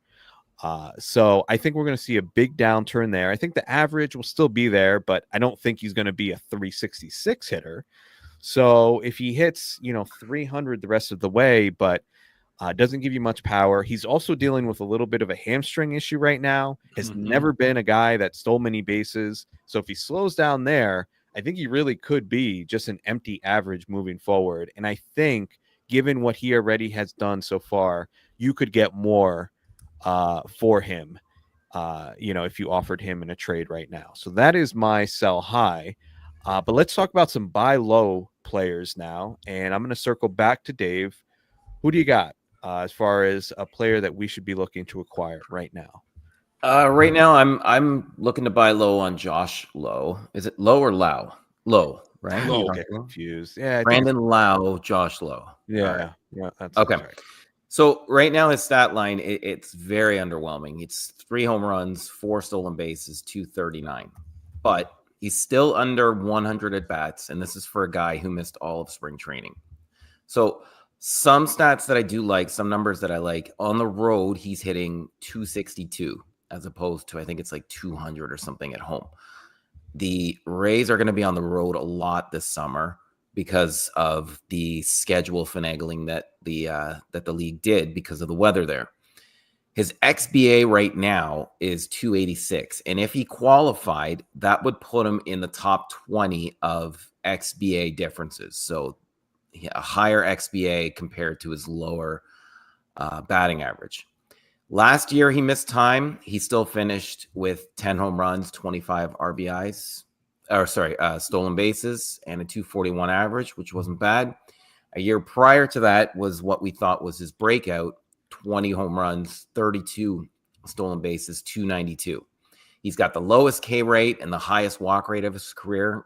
So I think we're going to see a big downturn there. I think the average will still be there, but I don't think he's going to be a 366 hitter. So if he hits, 300 the rest of the way, but doesn't give you much power. He's also dealing with a little bit of a hamstring issue right now. Has never been a guy that stole many bases. So if he slows down there, I think he really could be just an empty average moving forward. And I think given what he already has done so far, you could get more for him, if you offered him in a trade right now. So that is my sell high. But let's talk about some buy low players now. And I'm going to circle back to Dave. Who do you got as far as a player that we should be looking to acquire right now? Right now, I'm looking to buy low on Josh Lowe. Is it Lowe or Lau? Lowe, right? Lowe. Get confused. Yeah, Brandon Lau, Josh Lowe. Yeah, right. Yeah. That's okay. Right. So right now his stat line, it's very underwhelming. It's 3 home runs, 4 stolen bases, 239. But he's still under 100 at bats, and this is for a guy who missed all of spring training. So some stats that I do like, some numbers that I like, on the road he's hitting 262 as opposed to, I think it's like 200 or something at home. The Rays are going to be on the road a lot this summer because of the schedule finagling that the league did because of the weather there. His XBA right now is 286. And if he qualified, that would put him in the top 20 of XBA differences. So a higher XBA compared to his lower batting average. Last year, he missed time. He still finished with 10 home runs, 25 RBIs. Stolen bases and a 241 average, which wasn't bad. A year prior to that was what we thought was his breakout, 20 home runs, 32 stolen bases, 292. He's got the lowest K rate and the highest walk rate of his career.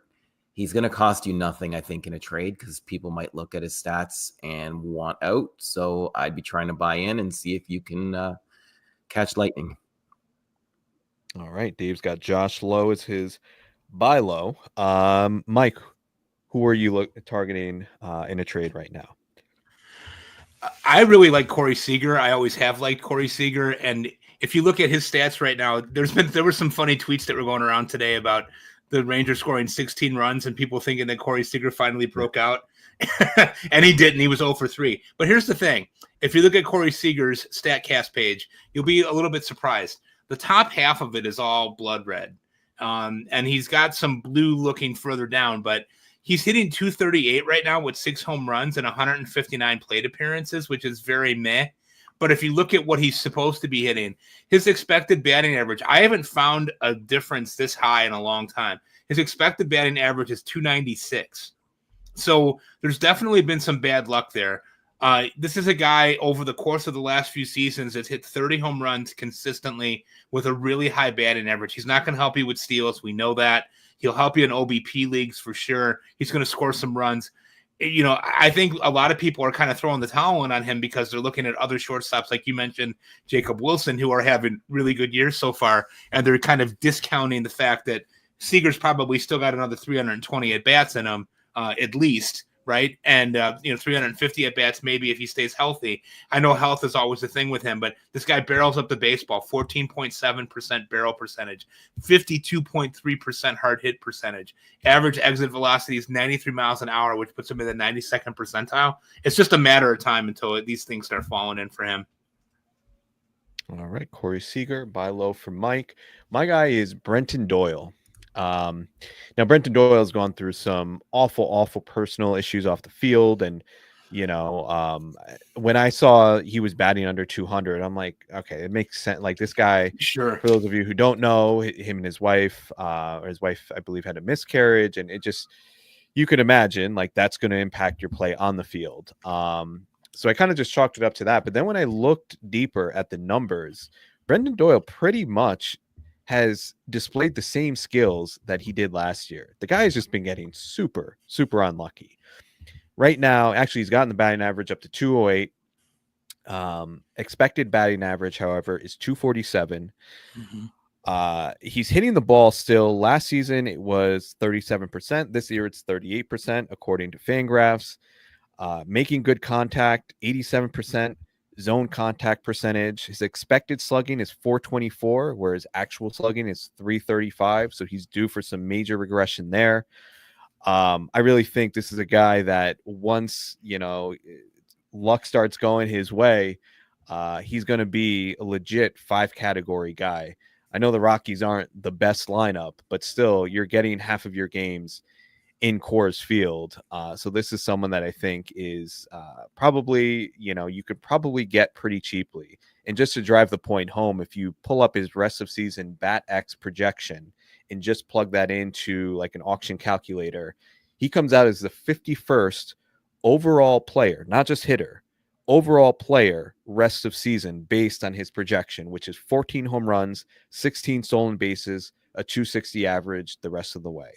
He's going to cost you nothing, I think, in a trade because people might look at his stats and want out. So I'd be trying to buy in and see if you can catch lightning. All right. Dave's got Josh Lowe as his buy low. Mike, who are you targeting in a trade right now? I really like Corey Seager. I always have liked Corey Seager. And if you look at his stats right now, there were some funny tweets that were going around today about the Rangers scoring 16 runs and people thinking that Corey Seager finally broke out. And he didn't. He was 0 for 3. But here's the thing. If you look at Corey Seager's StatCast page, you'll be a little bit surprised. The top half of it is all blood red. And he's got some blue looking further down, but he's hitting 238 right now with 6 home runs and 159 plate appearances, which is very meh. But if you look at what he's supposed to be hitting, his expected batting average, I haven't found a difference this high in a long time. his expected batting average is 296. So there's definitely been some bad luck there. This is a guy over the course of the last few seasons that's hit 30 home runs consistently with a really high batting average. He's not going to help you with steals. We know that. He'll help you in OBP leagues for sure. He's going to score some runs. You know, I think a lot of people are kind of throwing the towel in on him because they're looking at other shortstops, like you mentioned, Jacob Wilson, who are having really good years so far, and they're kind of discounting the fact that Seager's probably still got another 320 at bats in him, at least, right? And 350 at bats maybe if he stays healthy. I know health is always a thing with him, but this guy barrels up the baseball, 14.7% barrel percentage, 52.3% hard hit percentage. Average exit velocity is 93 miles an hour, which puts him in the 92nd percentile. It's just a matter of time until these things start falling in for him. All right, Corey Seager, buy low for Mike. My guy is Brenton Doyle. Now Brenton Doyle has gone through some awful personal issues off the field. And, when I saw he was batting under 200, I'm like, okay, it makes sense. Like this guy, sure. For those of you who don't know, him and his wife, I believe, had a miscarriage, and you could imagine like that's going to impact your play on the field. So I kind of just chalked it up to that. But then when I looked deeper at the numbers, Brenton Doyle pretty much has displayed the same skills that he did last year. The guy has just been getting super unlucky. Right now, actually, he's gotten the batting average up to 208. Expected batting average, however, is 247. Mm-hmm. He's hitting the ball still. Last season, it was 37%. This year, it's 38%, according to Fangraphs. Making good contact, 87%. Zone contact percentage. His expected slugging is 424, whereas actual slugging is 335. So he's due for some major regression there. I really think this is a guy that once, luck starts going his way, he's going to be a legit 5-category guy. I know the Rockies aren't the best lineup, but still you're getting half of your games in Coors Field. So this is someone that I think is probably, you could probably get pretty cheaply. And just to drive the point home, if you pull up his rest of season bat X projection and just plug that into like an auction calculator, he comes out as the 51st overall player, not just hitter, overall player rest of season based on his projection, which is 14 home runs, 16 stolen bases, a 260 average the rest of the way.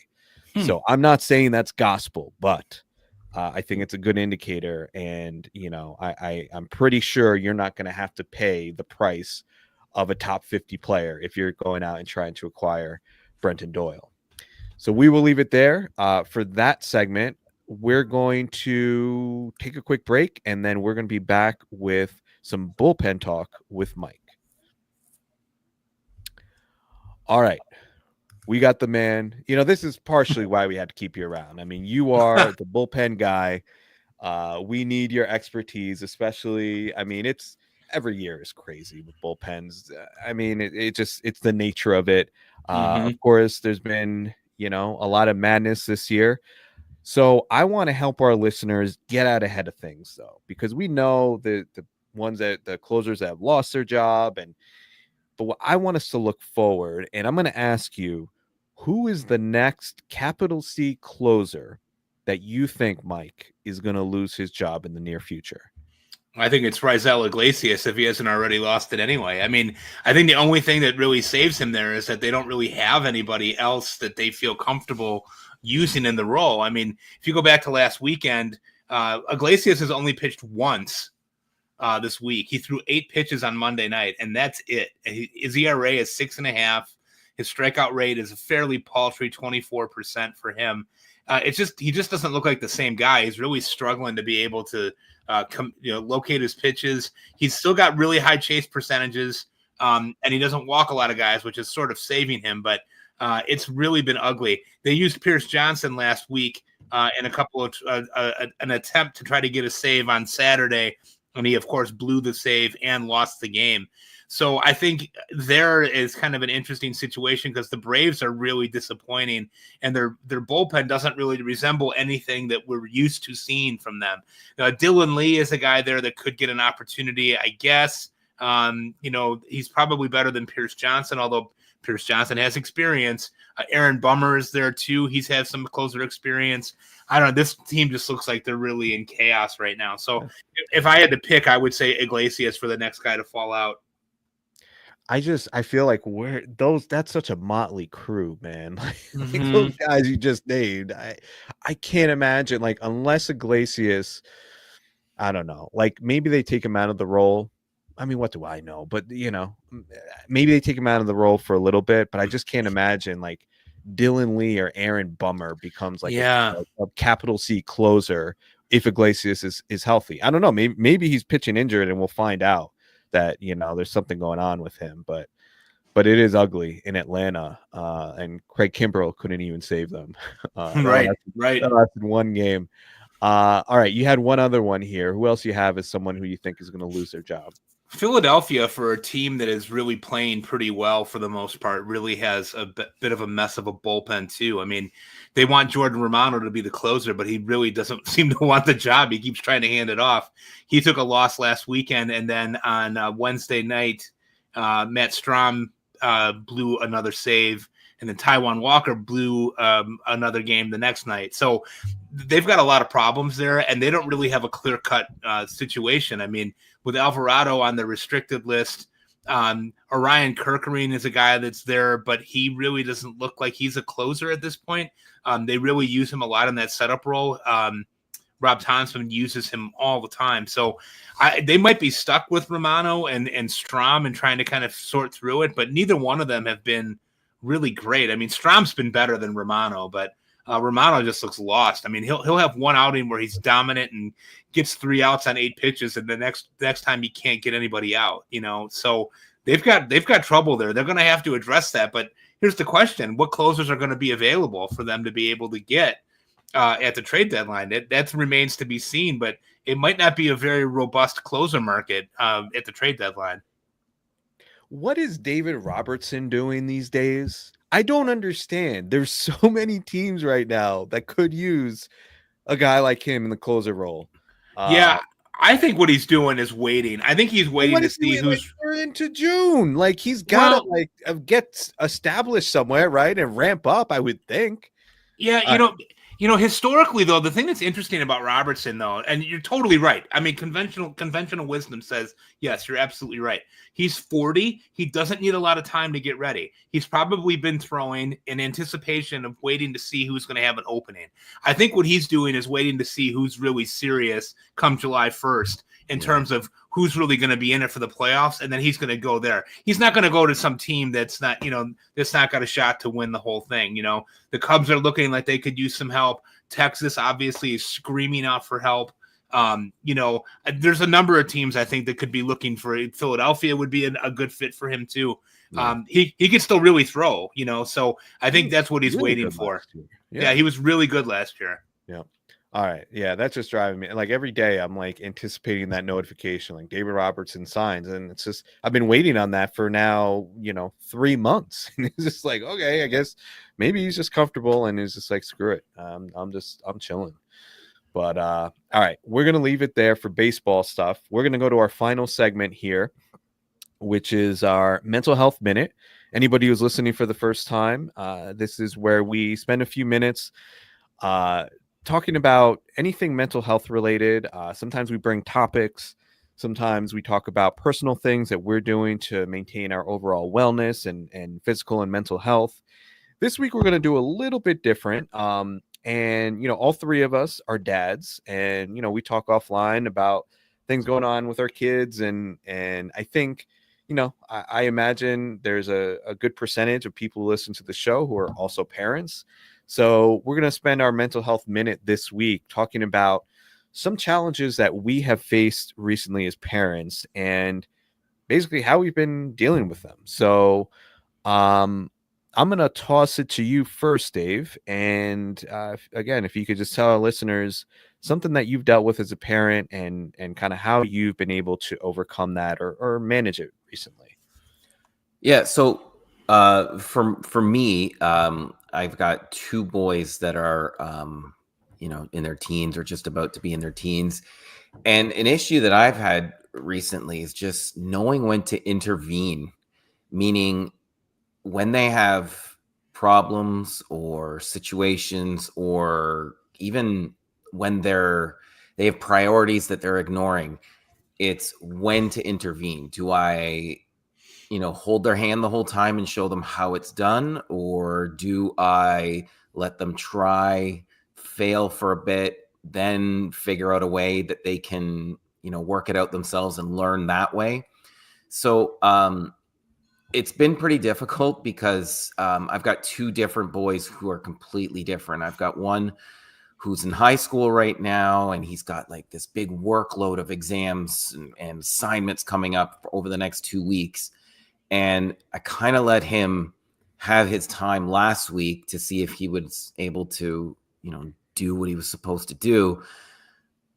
So I'm not saying that's gospel, but I think it's a good indicator. And, I'm pretty sure you're not going to have to pay the price of a top 50 player if you're going out and trying to acquire Brenton Doyle. So we will leave it there for that segment. We're going to take a quick break, and then we're going to be back with some bullpen talk with Mike. All right. We got the man. This is partially why we had to keep you around. I mean, you are the bullpen guy. We need your expertise, especially. I mean, it's every year is crazy with bullpens. I mean, it's the nature of it. Of course, there's been, a lot of madness this year. So I want to help our listeners get out ahead of things, though, because we know the ones that the closers that have lost their job. But what I want us to look forward, and I'm going to ask you, who is the next capital C closer that you think, Mike, is going to lose his job in the near future? I think it's Raisel Iglesias if he hasn't already lost it anyway. I mean, I think the only thing that really saves him there is that they don't really have anybody else that they feel comfortable using in the role. I mean, if you go back to last weekend, Iglesias has only pitched once this week. He threw 8 pitches on Monday night, and that's it. His ERA is 6.5. His strikeout rate is a fairly paltry 24% for him. He just doesn't look like the same guy. He's really struggling to be able to locate his pitches. He's still got really high chase percentages, and he doesn't walk a lot of guys, which is sort of saving him. But it's really been ugly. They used Pierce Johnson last week in a couple of an attempt to try to get a save on Saturday, and he of course blew the save and lost the game. So I think there is kind of an interesting situation because the Braves are really disappointing, and their bullpen doesn't really resemble anything that we're used to seeing from them. Dylan Lee is a guy there that could get an opportunity, I guess. He's probably better than Pierce Johnson, although Pierce Johnson has experience. Aaron Bummer is there too. He's had some closer experience. I don't know. This team just looks like they're really in chaos right now. So if I had to pick, I would say Iglesias for the next guy to fall out. I feel like that's such a motley crew, man. Like those guys you just named. I can't imagine, like, unless Iglesias, I don't know, like maybe they take him out of the role. I mean, what do I know? But maybe they take him out of the role for a little bit, but I just can't imagine like Dylan Lee or Aaron Bummer becomes like a capital C closer if Iglesias is healthy. I don't know. Maybe he's pitching injured and we'll find out that there's something going on with him, but it is ugly in Atlanta, and Craig Kimbrell couldn't even save them. Right. That's in one game. All right, you had one other one here. Who else you have as someone who you think is going to lose their job? Philadelphia, for a team that is really playing pretty well for the most part, really has a bit of a mess of a bullpen too. I mean, they want Jordan Romano to be the closer, but he really doesn't seem to want the job. He keeps trying to hand it off. He took a loss last weekend, and then on Wednesday night, Matt Strom blew another save, and then Taijuan Walker blew another game the next night. So they've got a lot of problems there, and they don't really have a clear-cut situation. I mean, with Alvarado on the restricted list, Orion Kerkering is a guy that's there, but he really doesn't look like he's a closer at this point. They really use him a lot in that setup role. Rob Thompson uses him all the time. So they might be stuck with Romano and Strom and trying to kind of sort through it, but neither one of them have been really great. I mean, Strom's been better than Romano, but Romano just looks lost. I mean, he'll have one outing where he's dominant and gets 3 outs on 8 pitches, and the next time he can't get anybody out. So they've got trouble there. They're going to have to address that. But here's the question: what closers are going to be available for them to be able to get at the trade deadline? That remains to be seen. But it might not be a very robust closer market at the trade deadline. What is David Robertson doing these days? I don't understand. There's so many teams right now that could use a guy like him in the closer role. Yeah, I think what he's doing is waiting. I think he's waiting to see who's. Like, we're into June. Like, he's got to get established somewhere, right, and ramp up, I would think. Yeah, historically, though, the thing that's interesting about Robertson, though, and you're totally right. I mean, conventional wisdom says, yes, you're absolutely right. He's 40. He doesn't need a lot of time to get ready. He's probably been throwing in anticipation of waiting to see who's going to have an opening. I think what he's doing is waiting to see who's really serious come July 1st in terms of who's really going to be in it for the playoffs, and then he's going to go there. He's not going to go to some team that's not got a shot to win the whole thing. The Cubs are looking like they could use some help. Texas obviously is screaming out for help. There's a number of teams I think that could be looking for it. Philadelphia would be a good fit for him too. Yeah. He could still really throw, so I think that's what he's really waiting for. Yeah, he was really good last year. Yeah. All right. Yeah, that's just driving me. Like, every day I'm like anticipating that notification, like David Robertson signs. And it's just, I've been waiting on that for now, 3 months. And it's just like, okay, I guess maybe he's just comfortable and he's just like, screw it. I'm chilling. But all right, we're going to leave it there for baseball stuff. We're going to go to our final segment here, which is our mental health minute. Anybody who's listening for the first time, this is where we spend a few minutes talking about anything mental health related. Sometimes we bring topics. Sometimes we talk about personal things that we're doing to maintain our overall wellness and physical and mental health. This week, we're going to do a little bit different. And, all 3 of us are dads, and, we talk offline about things going on with our kids. And I think, I imagine there's a good percentage of people who listen to the show who are also parents. So we're going to spend our mental health minute this week talking about some challenges that we have faced recently as parents and basically how we've been dealing with them. So I'm going to toss it to you first, Dave. And again, if you could just tell our listeners something that you've dealt with as a parent and kind of how you've been able to overcome that or manage it recently. Yeah. So for me, I've got 2 boys that are, in their teens or just about to be in their teens. And an issue that I've had recently is just knowing when to intervene, meaning when they have problems or situations, or even when they have priorities that they're ignoring, it's when to intervene. Do I, hold their hand the whole time and show them how it's done? Or do I let them try, fail for a bit, then figure out a way that they can, work it out themselves and learn that way? So it's been pretty difficult because I've got two different boys who are completely different. I've got one who's in high school right now, and he's got like this big workload of exams and assignments coming up over the next 2 weeks. And I kind of let him have his time last week to see if he was able to, do what he was supposed to do.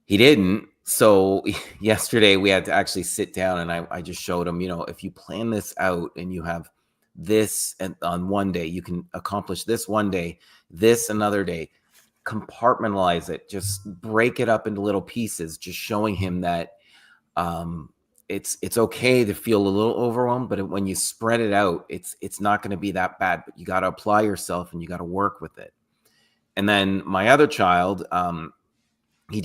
He didn't. So yesterday we had to actually sit down, and I just showed him, if you plan this out and you have this, and on one day you can accomplish this one day, this another day, compartmentalize it, just break it up into little pieces, just showing him that it's okay to feel a little overwhelmed, but when you spread it out, it's not going to be that bad. But you got to apply yourself and you got to work with it. And then my other child, he's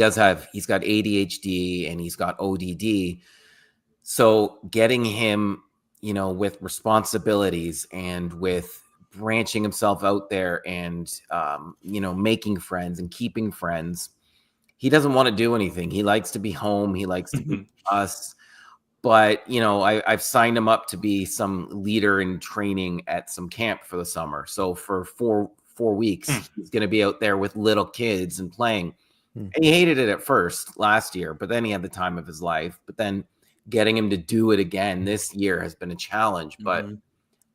got ADHD and he's got ODD. So getting him, with responsibilities and with branching himself out there and, making friends and keeping friends, he doesn't want to do anything. He likes to be home. He likes to be with us. But, I've signed him up to be some leader in training at some camp for the summer. So for four weeks, he's going to be out there with little kids and playing. And he hated it at first last year, but then he had the time of his life. But then getting him to do it again this year has been a challenge. But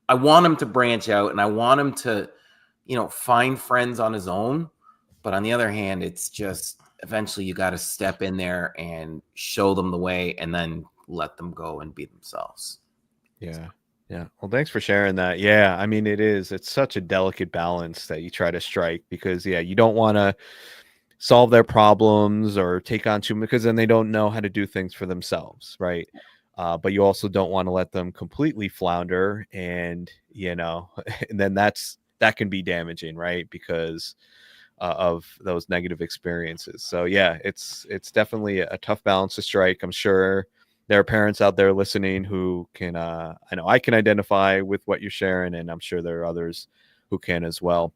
I want him to branch out, and I want him to, find friends on his own. But on the other hand, it's just eventually you got to step in there and show them the way, and then let them go and be themselves. Yeah. Well, thanks for sharing that. Yeah. I mean, it's such a delicate balance that you try to strike, because you don't want to solve their problems or take on too much, because then they don't know how to do things for themselves. Right. But you also don't want to let them completely flounder, and, and then that can be damaging, right? Because of those negative experiences. So it's definitely a tough balance to strike. I'm sure there are parents out there listening who can, I know I can identify with what you're sharing, and I'm sure there are others who can as well.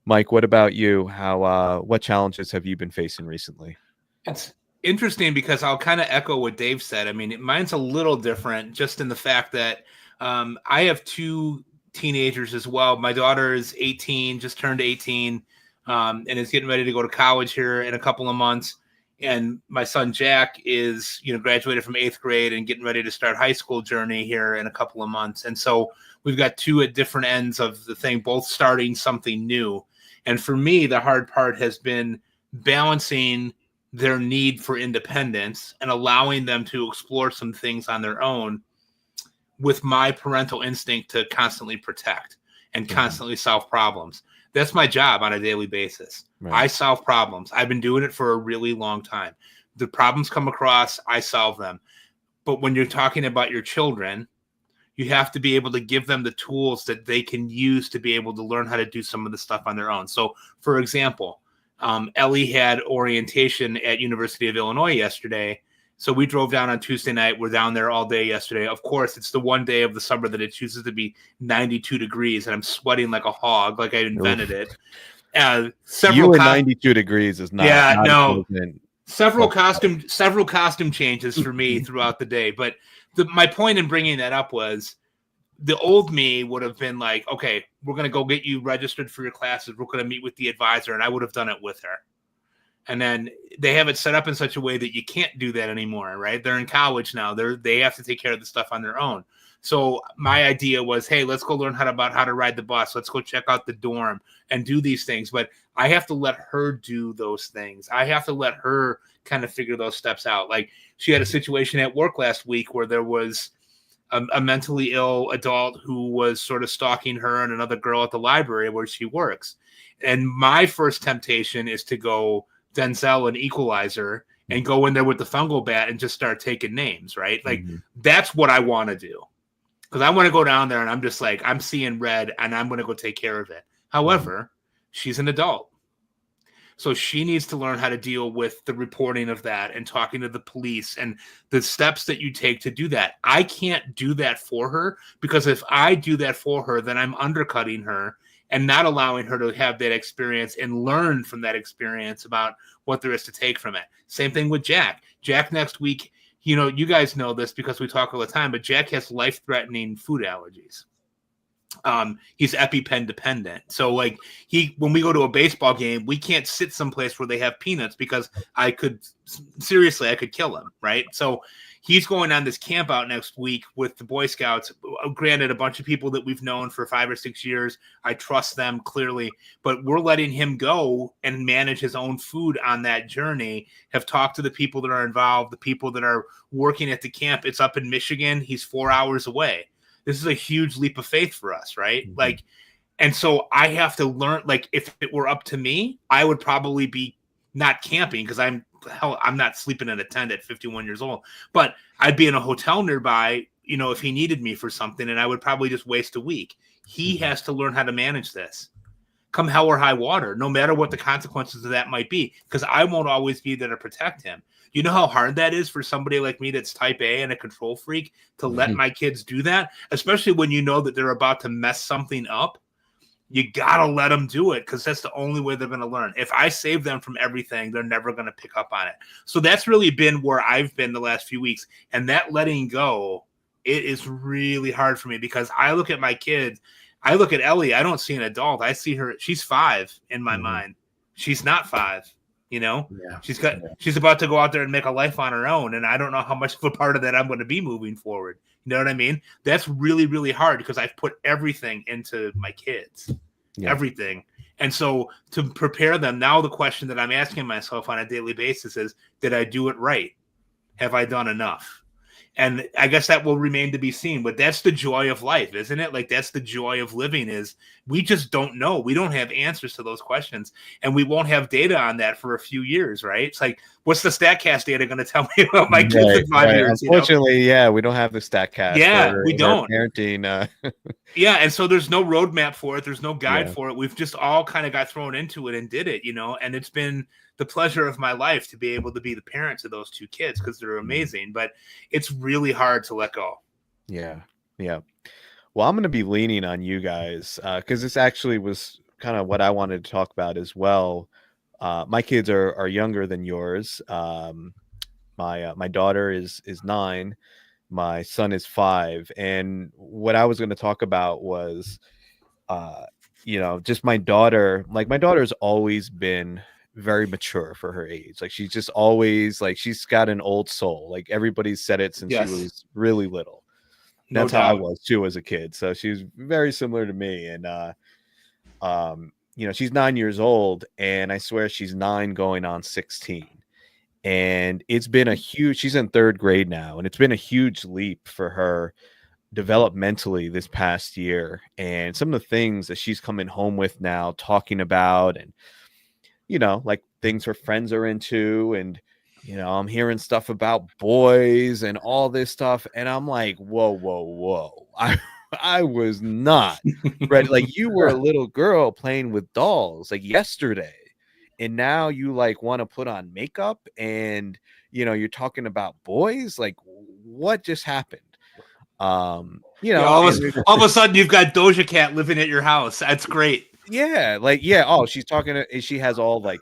Mike, what about you? What challenges have you been facing recently? It's interesting because I'll kind of echo what Dave said. I mean, mine's a little different, just in the fact that I have two teenagers as well. My daughter is 18, just turned 18, and is getting ready to go to college here in a couple of months. And my son Jack is, graduated from 8th grade and getting ready to start high school journey here in a couple of months. And so we've got two at different ends of the thing, both starting something new. And for me, the hard part has been balancing their need for independence and allowing them to explore some things on their own, with my parental instinct to constantly protect and constantly solve problems. That's my job on a daily basis. Right. I solve problems. I've been doing it for a really long time. The problems come across, I solve them. But when you're talking about your children, you have to be able to give them the tools that they can use to be able to learn how to do some of the stuff on their own. So, for example, Ellie had orientation at University of Illinois yesterday. So we drove down on Tuesday night. We're down there all day yesterday. Of course, it's the one day of the summer that it chooses to be 92 degrees, and I'm sweating like a hog, like I invented it. 92 degrees is not. Yeah, not no. Several costume changes for me throughout the day. But my point in bringing that up was, the old me would have been like, okay, we're going to go get you registered for your classes. We're going to meet with the advisor, and I would have done it with her. And then they have it set up in such a way that you can't do that anymore, right? They're in college now. They have to take care of the stuff on their own. So my idea was, hey, let's go learn about how to ride the bus. Let's go check out the dorm and do these things. But I have to let her do those things. I have to let her kind of figure those steps out. Like, she had a situation at work last week where there was a mentally ill adult who was sort of stalking her and another girl at the library where she works. And my first temptation is to go Denzel and Equalizer and go in there with the fungal bat and just start taking names, right? Like, that's what I want to do. because I want to go down there and I'm just like, I'm seeing red and I'm going to go take care of it. However, she's an adult. So she needs to learn how to deal with the reporting of that and talking to the police and the steps that you take to do that. I can't do that for her, because if I do that for her, then I'm undercutting her and not allowing her to have that experience and learn from that experience about what there is to take from it. Same thing with Jack. Jack next week, you know, you guys know this because we talk all the time, but Jack has life-threatening food allergies. He's EpiPen dependent. So like when we go to a baseball game, we can't sit someplace where they have peanuts, because I could kill him. Right. So he's going on this camp out next week with the Boy Scouts. Granted, a bunch of people that we've known for 5 or 6 years. I trust them clearly, but we're letting him go and manage his own food on that journey. Have talked to the people that are involved, the people that are working at the camp. It's up in Michigan. He's 4 hours away. This is a huge leap of faith for us, right? Mm-hmm. Like, and so I have to learn, like, if it were up to me, I would probably be not camping, because I'm not sleeping in a tent at 51 years old, but I'd be in a hotel nearby, you know, if he needed me for something, and I would probably just waste a week. He has to learn how to manage this, come hell or high water, no matter what the consequences of that might be, because I won't always be there to protect him. You know how hard that is for somebody like me that's type A and a control freak to let my kids do that, especially when you know that they're about to mess something up. You got to let them do it, because that's the only way they're going to learn. If I save them from everything, they're never going to pick up on it. So that's really been where I've been the last few weeks. And that letting go, it is really hard for me, because I look at my kids. I look at Ellie. I don't see an adult. I see her. She's 5 in my mind. She's not 5. You know, she's about to go out there and make a life on her own. And I don't know how much of a part of that I'm going to be moving forward. You know what I mean? That's really, really hard, because I've put everything into my kids, everything. And so to prepare them now, the question that I'm asking myself on a daily basis is, did I do it right? Have I done enough? And I guess that will remain to be seen, but that's the joy of life, isn't it? Like, that's the joy of living, is we just don't know. We don't have answers to those questions, and we won't have data on that for a few years, right? It's like, what's the StatCast data going to tell me about my kids in 5 years? Unfortunately, we don't have the StatCast. Yeah, we don't. Parenting. Yeah, and so there's no roadmap for it. There's no guide for it. We've just all kind of got thrown into it and did it, you know, and it's been the pleasure of my life to be able to be the parent to those 2 kids, because they're amazing, but it's really hard to let go. Yeah. Well, I'm going to be leaning on you guys, because this actually was kind of what I wanted to talk about as well. My kids are younger than yours. My daughter is 9. My son is 5. And what I was going to talk about was, you know, just my daughter. Like, my daughter's always been very mature for her age. Like, she's just always, like, she's got an old soul. Like, everybody's said it since she was really little. That's how I was too as a kid. So she's very similar to me. And you know, she's 9 years old, and I swear she's 9 going on 16. And it's been she's in 3rd grade now, and it's been a huge leap for her developmentally this past year. And some of the things that she's coming home with now, talking about, and you know, like, things her friends are into, and you know, I'm hearing stuff about boys and all this stuff, and I'm like, whoa. I was not ready. Like, you were a little girl playing with dolls like yesterday, and now you like want to put on makeup, and you know, you're talking about boys. Like, what just happened? You know, all of a sudden you've got Doja Cat living at your house. That's great. Yeah, like, oh, she's talking to, she has all, like,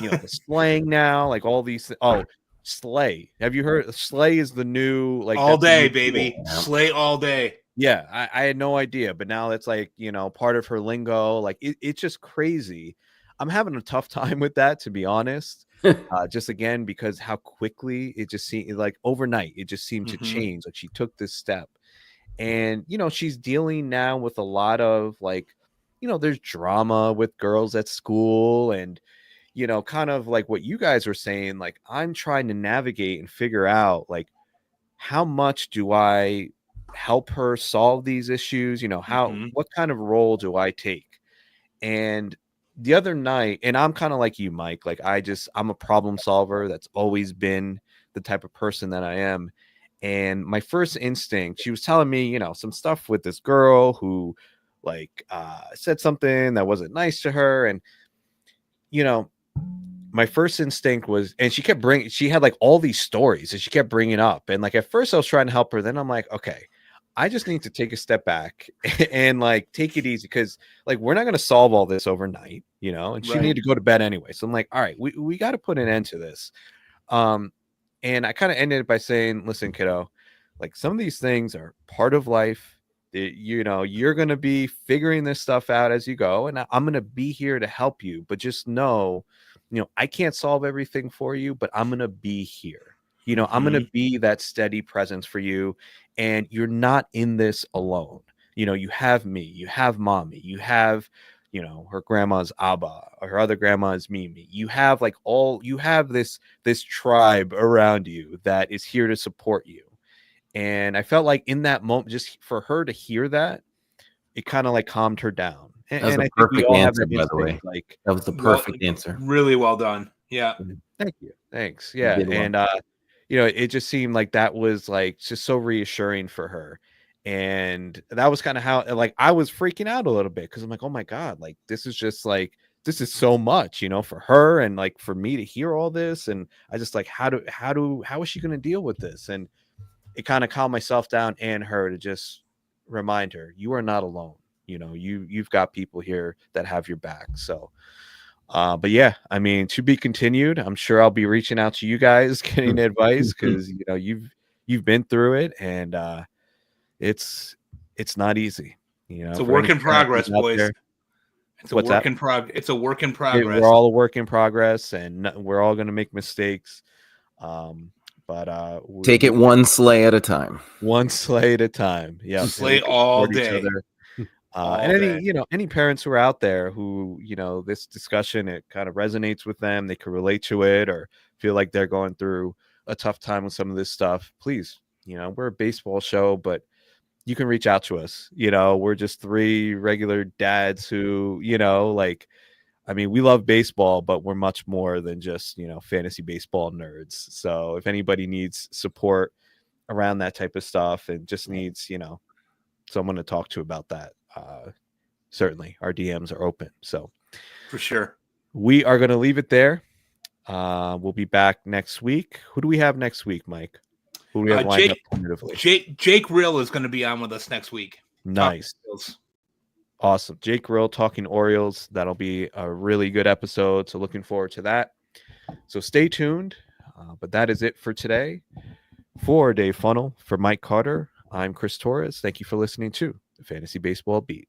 you know, the slang now, like all these. Oh, slay. Have you heard? Slay is the new, like, all day, baby. Slay all day. Yeah, I had no idea, but now it's like, you know, part of her lingo. Like, it's just crazy. I'm having a tough time with that, to be honest. Just again, because how quickly it just seemed, like, overnight, it just seemed to change. Like, she took this step, and you know, she's dealing now with a lot of, like, you know, there's drama with girls at school, and you know, kind of like what you guys were saying, like, I'm trying to navigate and figure out, like, how much do I help her solve these issues? You know, what kind of role do I take? And the other night, and I'm kind of like you, Mike, like, I'm a problem solver. That's always been the type of person that I am. And my first instinct, she was telling me, some stuff with this girl who like said something that wasn't nice to her. And, my first instinct was, and she had like all these stories and she kept bringing up. And like, at first I was trying to help her. Then I'm like, okay, I just need to take a step back and like take it easy. Cause like, we're not going to solve all this overnight, and she Right. needed to go to bed anyway. So I'm like, all right, we got to put an end to this. And I kind of ended it by saying, listen, kiddo, like some of these things are part of life. You're going to be figuring this stuff out as you go. And I'm going to be here to help you. But just know, I can't solve everything for you, but I'm going to be here. I'm going to be that steady presence for you. And you're not in this alone. You have me, you have mommy, you have, her grandma's Abba, or her other grandma is Mimi. You have this tribe around you that is here to support you. And I felt like in that moment, just for her to hear that, it kind of like calmed her down. That was And a I think we perfect all have answer, that by the way. instinct, like, That was the perfect answer. Really well done. Yeah. thank you. Thanks. Yeah. did well. And it just seemed like that was like just so reassuring for her. And that was kind of how like I was freaking out a little bit because I'm like, oh my God, like this is just like this is so much, for her and like for me to hear all this. And I just like how is she gonna deal with this? And it kind of calmed myself down and her to just remind her, you are not alone. You've got people here that have your back. So but yeah, I mean, to be continued. I'm sure I'll be reaching out to you guys getting advice because you've been through it, and it's not easy. It's a work in progress, boys. It's a What's work that? in progress. It's a work in progress. We're all a work in progress, and we're all going to make mistakes. But take it one sleigh at a time. One sleigh at a time. Yeah, Sleigh all day. And any parents who are out there who this discussion, it kind of resonates with them, they can relate to it or feel like they're going through a tough time with some of this stuff, please, we're a baseball show, but you can reach out to us. We're just three regular dads who we love baseball, but we're much more than just fantasy baseball nerds. So if anybody needs support around that type of stuff and just needs someone to talk to about that, certainly our DMs are open. So for sure, we are going to leave it there. We'll be back next week. Who do we have next week, Mike? Who do we have lined up tentatively? Jake Rill is going to be on with us next week. Nice. Awesome. Jake Rill talking Orioles. That'll be a really good episode. So looking forward to that. So stay tuned. But that is it for today. For Dave Funnel, for Mike Carter, I'm Chris Torres. Thank you for listening to the Fantasy Baseball Beat.